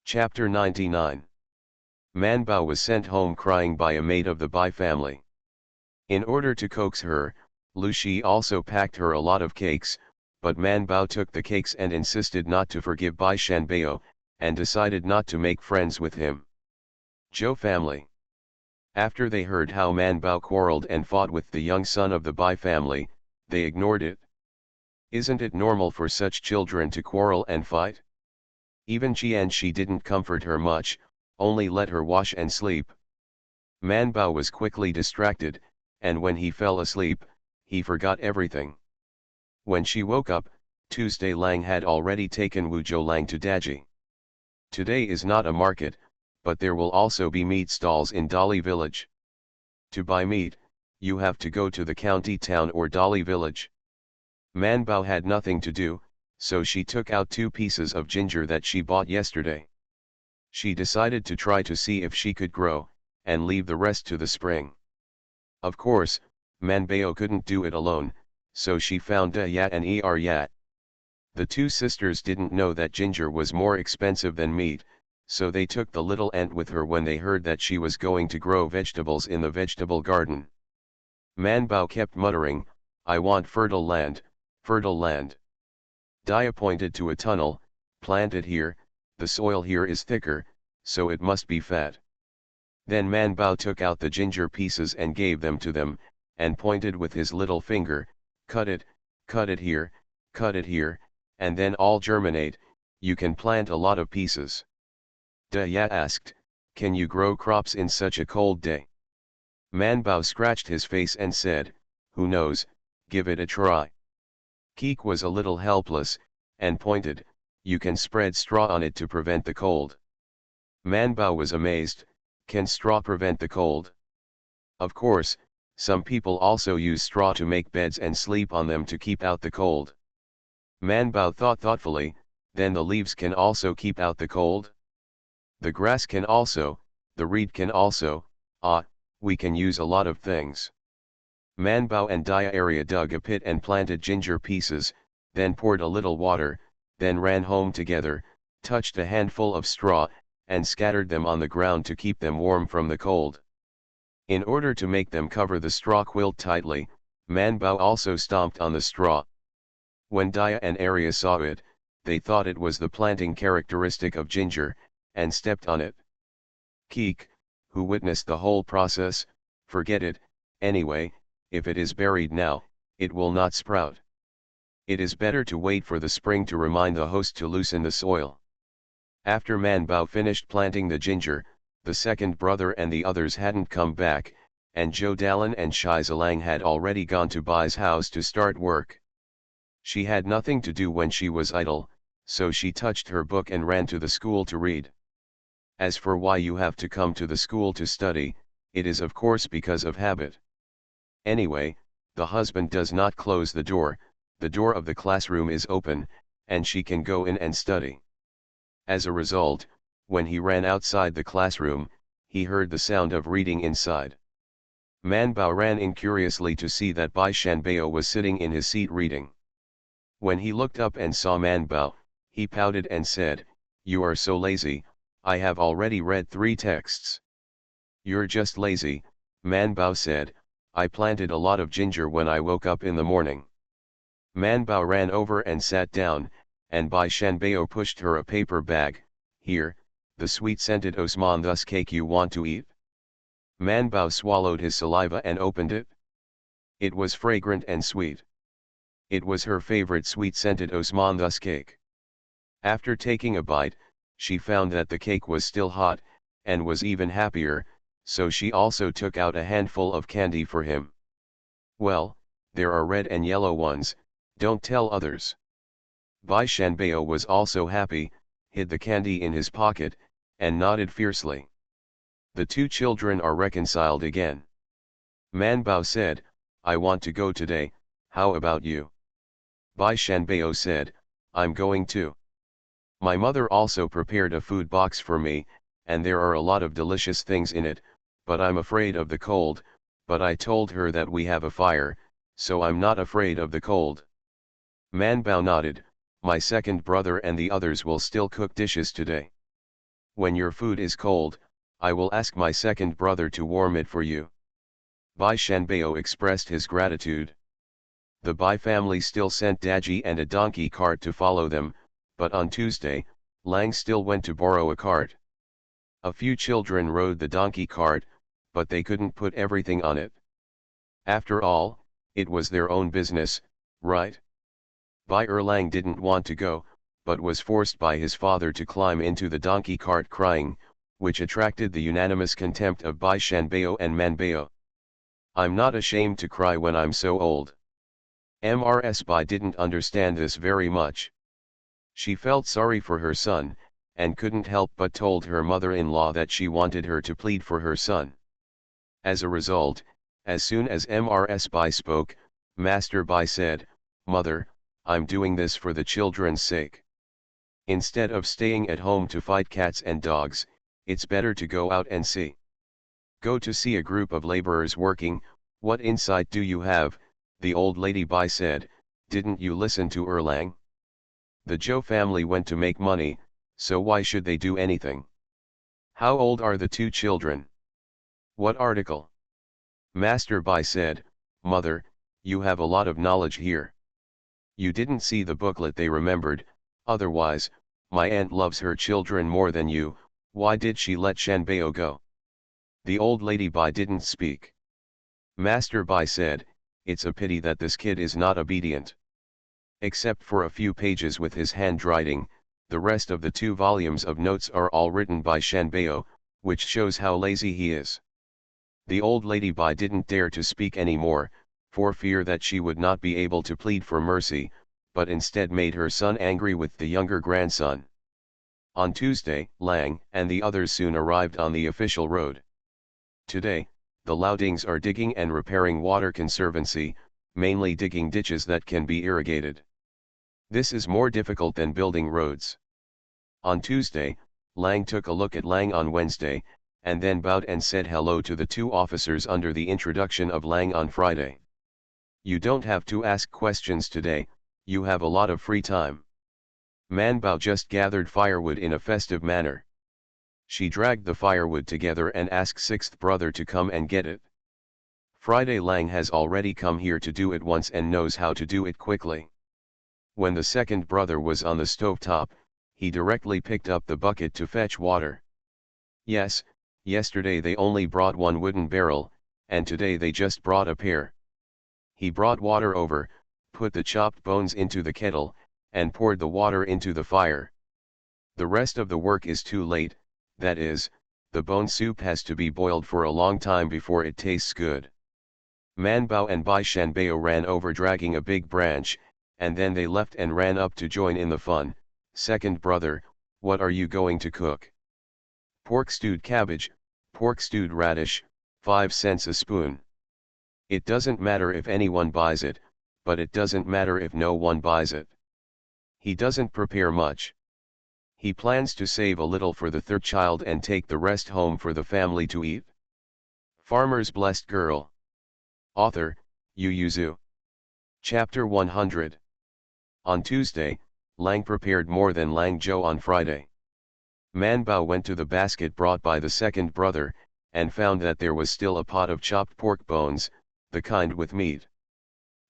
Chapter 99. Manbao was sent home crying by a maid of the Bai family. In order to coax her, Lu Shi also packed her a lot of cakes, but Manbao took the cakes and insisted not to forgive Bai Shanbao, and decided not to make friends with him. Zhou family. After they heard how Manbao quarreled and fought with the young son of the Bai family, they ignored it. Isn't it normal for such children to quarrel and fight? Even Shi didn't comfort her much, only let her wash and sleep. Manbao was quickly distracted, and when he fell asleep, he forgot everything. When she woke up, Tuesday Lang had already taken Wu Zhou to Daji. Today is not a market, but there will also be meat stalls in Dali village. To buy meat, you have to go to the county town or Dali village. Manbao had nothing to do, so she took out 2 pieces of ginger that she bought yesterday. She decided to try to see if she could grow, and leave the rest to the spring. Of course, Manbao couldn't do it alone, so she found Da Yat and Er Yat. The 2 sisters didn't know that ginger was more expensive than meat, so they took the little ant with her when they heard that she was going to grow vegetables in the vegetable garden. Manbao kept muttering, "I want fertile land, fertile land." Dia pointed to a tunnel, "Plant it here, the soil here is thicker, so it must be fat." Then Manbao took out the ginger pieces and gave them to them, and pointed with his little finger, cut it here, and then all germinate, you can plant a lot of pieces." Da Ya asked, "Can you grow crops in such a cold day?" Manbao scratched his face and said, "Who knows, give it a try." Keek was a little helpless, and pointed, "You can spread straw on it to prevent the cold." Manbao was amazed, "Can straw prevent the cold?" "Of course, some people also use straw to make beds and sleep on them to keep out the cold." Manbao thought thoughtfully, "Then the leaves can also keep out the cold?" "The grass can also, the reed can also, we can use a lot of things." Manbao and Dia dug a pit and planted ginger pieces, then poured a little water, then ran home together, touched a handful of straw, and scattered them on the ground to keep them warm from the cold. In order to make them cover the straw quilt tightly, Manbao also stomped on the straw. When Dia and Arya saw it, they thought it was the planting characteristic of ginger, and stepped on it. Keek, who witnessed the whole process, "Forget it, anyway, if it is buried now, it will not sprout. It is better to wait for the spring to remind the host to loosen the soil." After Manbao finished planting the ginger, the second brother and the others hadn't come back, and Zhou Dalan and Shai Zilang had already gone to Bai's house to start work. She had nothing to do when she was idle, so she touched her book and ran to the school to read. As for why you have to come to the school to study, it is of course because of habit. Anyway, the husband does not close the door of the classroom is open, and she can go in and study. As a result, when he ran outside the classroom, he heard the sound of reading inside. Manbao ran in curiously to see that Bai Shanbao was sitting in his seat reading. When he looked up and saw Manbao, he pouted and said, "You are so lazy, I have already read 3 texts." "You're just lazy," Manbao said, "I planted a lot of ginger when I woke up in the morning." Man Bao ran over and sat down, and Bai Shanbao pushed her a paper bag. Here, the sweet-scented Osman thus cake you want to eat? Man Bao swallowed his saliva and opened it. It was fragrant and sweet. It was her favorite sweet-scented Osman thus cake. After taking a bite, she found that the cake was still hot, and was even happier, so she also took out a handful of candy for him. Well, there are red and yellow ones, don't tell others. Bai Shanbao was also happy, hid the candy in his pocket, and nodded fiercely. The two children are reconciled again. Man Bao said, I want to go today, how about you? Bai Shanbao said, I'm going too. My mother also prepared a food box for me, and there are a lot of delicious things in it, but I'm afraid of the cold, but I told her that we have a fire, so I'm not afraid of the cold. Man Bao nodded, my second brother and the others will still cook dishes today. When your food is cold, I will ask my second brother to warm it for you. Bai Shanbao expressed his gratitude. The Bai family still sent Daji and a donkey cart to follow them, but on Tuesday, Lang still went to borrow a cart. A few children rode the donkey cart, but they couldn't put everything on it. After all, it was their own business, right? Bai Erlang didn't want to go, but was forced by his father to climb into the donkey cart crying, which attracted the unanimous contempt of Bai Shanbao and Manbao. I'm not ashamed to cry when I'm so old. Mrs. Bai didn't understand this very much. She felt sorry for her son, and couldn't help but told her mother-in-law that she wanted her to plead for her son. As a result, as soon as Mrs. Bai spoke, Master Bai said, Mother, I'm doing this for the children's sake. Instead of staying at home to fight cats and dogs, it's better to go out and see. Go to see a group of laborers working, what insight do you have? The old lady Bai said, didn't you listen to Erlang? The Zhou family went to make money, so why should they do anything? How old are the two children? What article? Master Bai said, Mother, you have a lot of knowledge here. You didn't see the booklet they remembered, otherwise, my aunt loves her children more than you, why did she let Shanbao go? The old lady Bai didn't speak. Master Bai said, it's a pity that this kid is not obedient. Except for a few pages with his handwriting, the rest of the 2 volumes of notes are all written by Shanbao, which shows how lazy he is. The old lady Bai didn't dare to speak any more, for fear that she would not be able to plead for mercy, but instead made her son angry with the younger grandson. On Tuesday, Lang and the others soon arrived on the official road. Today, the Laodings are digging and repairing water conservancy, mainly digging ditches that can be irrigated. This is more difficult than building roads. On Tuesday, Lang took a look at Lang on Wednesday, and then bowed and said hello to the 2 officers under the introduction of Lang on Friday. You don't have to ask questions today, you have a lot of free time. Man Bao just gathered firewood in a festive manner. She dragged the firewood together and asked 6th brother to come and get it. Friday Lang has already come here to do it once and knows how to do it quickly. When the 2nd brother was on the stovetop, he directly picked up the bucket to fetch water. Yes, yesterday they only brought 1 wooden barrel, and today they just brought a pair. He brought water over, put the chopped bones into the kettle, and poured the water into the fire. The rest of the work is too late, that is, the bone soup has to be boiled for a long time before it tastes good. Man Bao and Bai Shanbao ran over dragging a big branch, and then they left and ran up to join in the fun. 2nd brother, what are you going to cook? Pork stewed cabbage, pork stewed radish, 5 cents a spoon. It doesn't matter if anyone buys it, but it doesn't matter if no one buys it. He doesn't prepare much. He plans to save a little for the 3rd child and take the rest home for the family to eat. Farmer's Blessed Girl. Author, Yu Zhu. Chapter 100. On Tuesday, Lang prepared more than Lang Zhou on Friday. Man Bao went to the basket brought by the 2nd brother, and found that there was still a pot of chopped pork bones, the kind with meat.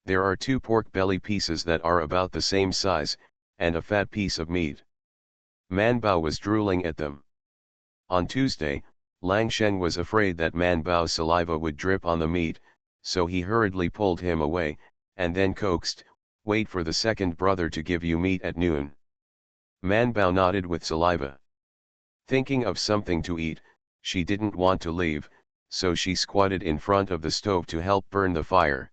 There are 2 pork belly pieces that are about the same size, and a fat piece of meat. Man Bao was drooling at them. On Tuesday, Lang Shen was afraid that Man Bao's saliva would drip on the meat, so he hurriedly pulled him away, and then coaxed, "Wait for the second brother to give you meat at noon." Man Bao nodded with saliva. Thinking of something to eat, she didn't want to leave, so she squatted in front of the stove to help burn the fire.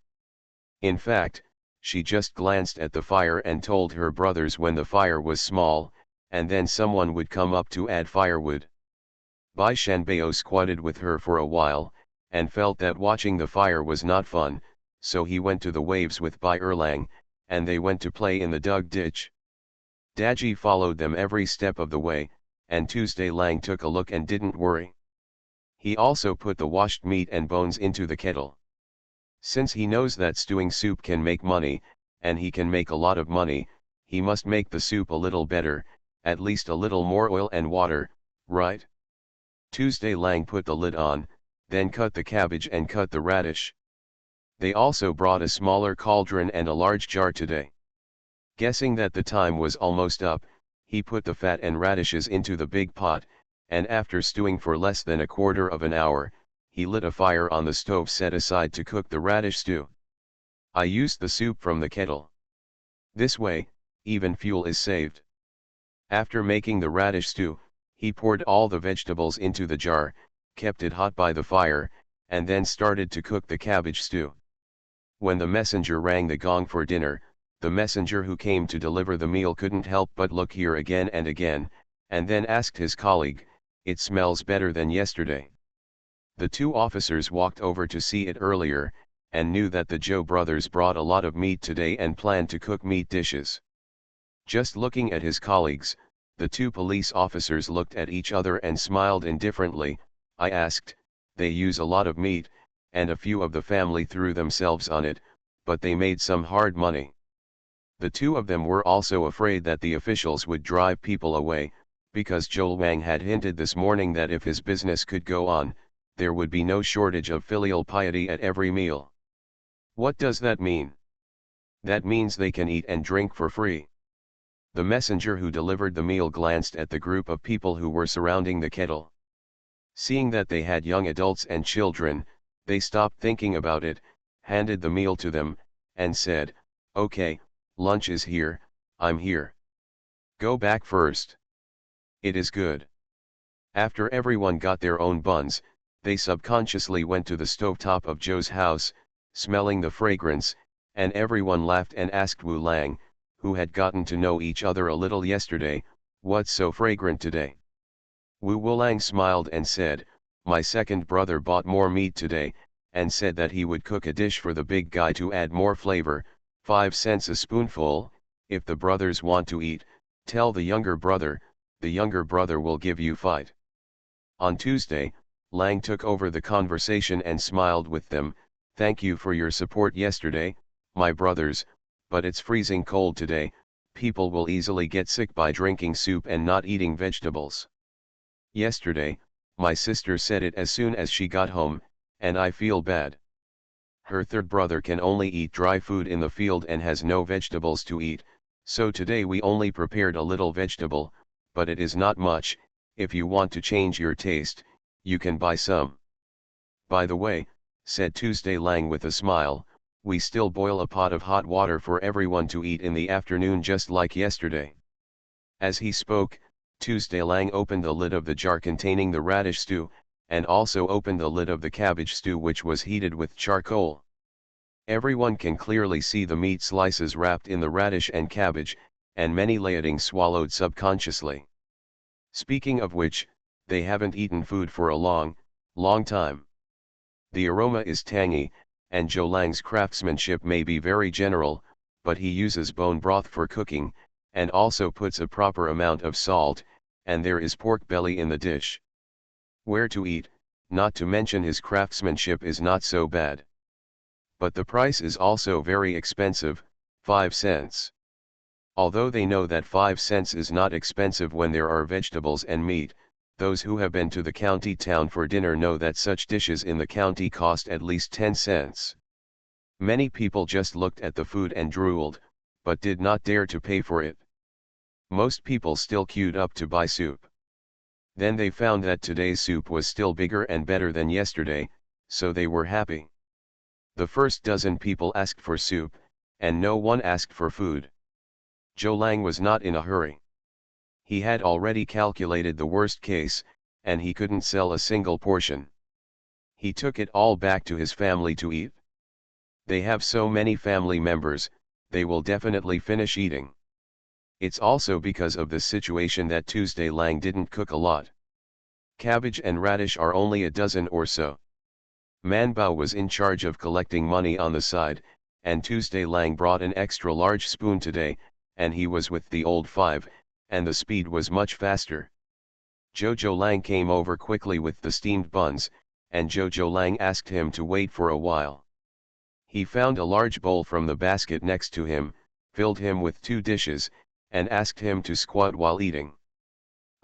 In fact, she just glanced at the fire and told her brothers when the fire was small, and then someone would come up to add firewood. Bai Shanbao squatted with her for a while, and felt that watching the fire was not fun, so he went to the waves with Bai Erlang, and they went to play in the dug ditch. Daji followed them every step of the way, and Tuesday Lang took a look and didn't worry. He also put the washed meat and bones into the kettle. Since he knows that stewing soup can make money, and he can make a lot of money, he must make the soup a little better, at least a little more oil and water, right? Tuesday Lang put the lid on, then cut the cabbage and cut the radish. They also brought a smaller cauldron and a large jar today. Guessing that the time was almost up, he put the fat and radishes into the big pot, and after stewing for less than a quarter of an hour, he lit a fire on the stove set aside to cook the radish stew. I used the soup from the kettle. This way, even fuel is saved. After making the radish stew, he poured all the vegetables into the jar, kept it hot by the fire, and then started to cook the cabbage stew. When the messenger rang the gong for dinner, the messenger who came to deliver the meal couldn't help but look here again, and then asked his colleague, "It smells better than yesterday." The 2 officers walked over to see it earlier, and knew that the Zhou brothers brought a lot of meat today and planned to cook meat dishes. Just looking at his colleagues, the 2 police officers looked at each other and smiled indifferently. I asked, "They use a lot of meat, and a few of the family threw themselves on it, but they made some hard money." The 2 of them were also afraid that the officials would drive people away, because Zhou Wang had hinted this morning that if his business could go on, there would be no shortage of filial piety at every meal. What does that mean? That means they can eat and drink for free. The messenger who delivered the meal glanced at the group of people who were surrounding the kettle. Seeing that they had young adults and children, they stopped thinking about it, handed the meal to them, and said, "Okay, lunch is here, I'm here. Go back first. It is good." After everyone got their own buns, they subconsciously went to the stovetop of Zhou's house, smelling the fragrance, and everyone laughed and asked Wu Lang, who had gotten to know each other a little yesterday, "What's so fragrant today?" Wu Wulang smiled and said, "My second brother bought more meat today, and said that he would cook a dish for the big guy to add more flavor, 5 cents a spoonful. If the brothers want to eat, tell the younger brother will give you fight." On Tuesday, Lang took over the conversation and smiled with them, "Thank you for your support yesterday, my brothers, but it's freezing cold today, people will easily get sick by drinking soup and not eating vegetables. Yesterday, my sister said it as soon as she got home, and I feel bad. Her third brother can only eat dry food in the field and has no vegetables to eat, so today we only prepared a little vegetable, but it is not much. If you want to change your taste, you can buy some." "By the way," said Tuesday Lang with a smile, "we still boil a pot of hot water for everyone to eat in the afternoon just like yesterday." As he spoke, Tuesday Lang opened the lid of the jar containing the radish stew, and also opened the lid of the cabbage stew which was heated with charcoal. Everyone can clearly see the meat slices wrapped in the radish and cabbage, and many Liaoding swallowed subconsciously. Speaking of which, they haven't eaten food for a long time. The aroma is tangy, and Zhou Lang's craftsmanship may be very general, but he uses bone broth for cooking, and also puts a proper amount of salt, and there is pork belly in the dish. Where to eat, not to mention his craftsmanship is not so bad. But the price is also very expensive, 5 cents. Although they know that 5 cents is not expensive when there are vegetables and meat, those who have been to the county town for dinner know that such dishes in the county cost at least 10 cents. Many people just looked at the food and drooled, but did not dare to pay for it. Most people still queued up to buy soup. Then they found that today's soup was still bigger and better than yesterday, so they were happy. The first dozen people asked for soup, and no one asked for food. Zhou Lang was not in a hurry. He had already calculated the worst case, and he couldn't sell a single portion. He took it all back to his family to eat. They have so many family members, they will definitely finish eating. It's also because of this situation that Tuesday Lang didn't cook a lot. Cabbage and radish are only a dozen or so. Man Bao was in charge of collecting money on the side, and Tuesday Lang brought an extra large spoon today, and he was with the old 5, and the speed was much faster. Jojo Lang came over quickly with the steamed buns, and Jojo Lang asked him to wait for a while. He found a large bowl from the basket next to him, filled him with 2 dishes, and asked him to squat while eating.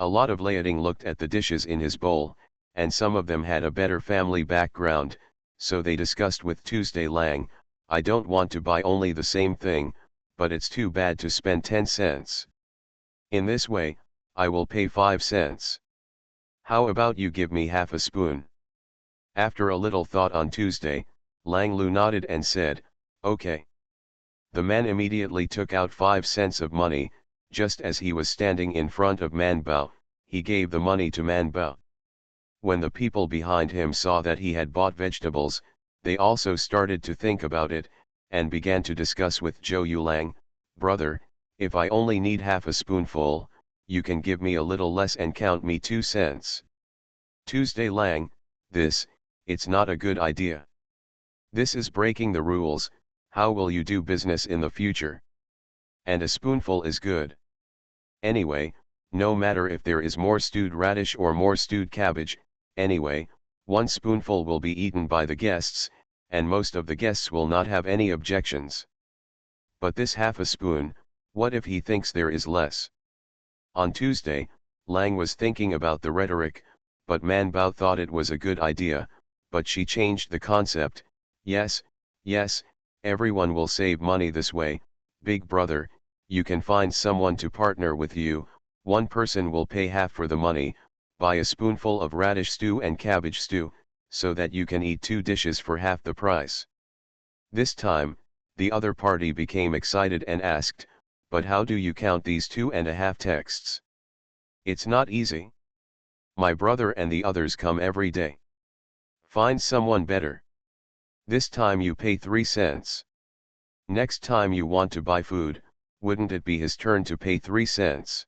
A lot of Liaoding looked at the dishes in his bowl, and some of them had a better family background, so they discussed with Tuesday Lang, "I don't want to buy only the same thing, but it's too bad to spend 10 cents. In this way, I will pay 5 cents. How about you give me half a spoon?" After a little thought on Tuesday, Lang Lu nodded and said, "Okay." The man immediately took out 5 cents of money. Just as he was standing in front of Man Bao, he gave the money to Man Bao. When the people behind him saw that he had bought vegetables, they also started to think about it, and began to discuss with Zhou Yulang, "Brother, if I only need half a spoonful, you can give me a little less and count me 2 cents. Tuesday Lang, it's not a good idea. This is breaking the rules. How will you do business in the future? And a spoonful is good. Anyway, no matter if there is more stewed radish or more stewed cabbage, anyway, 1 spoonful will be eaten by the guests, and most of the guests will not have any objections. But this half a spoon, what if he thinks there is less?" On Tuesday, Lang was thinking about the rhetoric, but Man Bao thought it was a good idea, but she changed the concept. Yes, everyone will save money this way, big brother, you can find someone to partner with you, 1 person will pay half for the money, buy a spoonful of radish stew and cabbage stew, so that you can eat 2 dishes for half the price. This time, the other party became excited and asked, "But how do you count these 2.5 texts? It's not easy. My brother and the others come every day. Find someone better. This time you pay 3 cents. Next time you want to buy food, wouldn't it be his turn to pay 3 cents?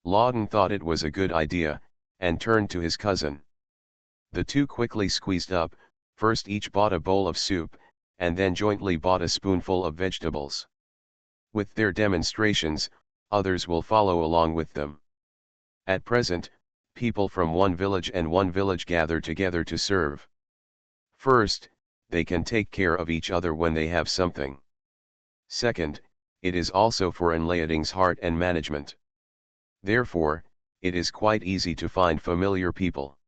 Lawden thought it was a good idea, and turned to his cousin. The two quickly squeezed up, first each bought a bowl of soup, and then jointly bought a spoonful of vegetables. With their demonstrations, others will follow along with them. At present, people from one village and one village gather together to serve. First, they can take care of each other when they have something. Second, it is also for Enliading's heart and management. Therefore, it is quite easy to find familiar people.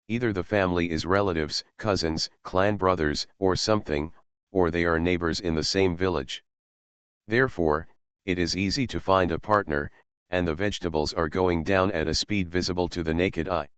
Either the family is relatives, cousins, clan brothers, or something, or they are neighbors in the same village. Therefore, it is easy to find a partner, and the vegetables are going down at a speed visible to the naked eye.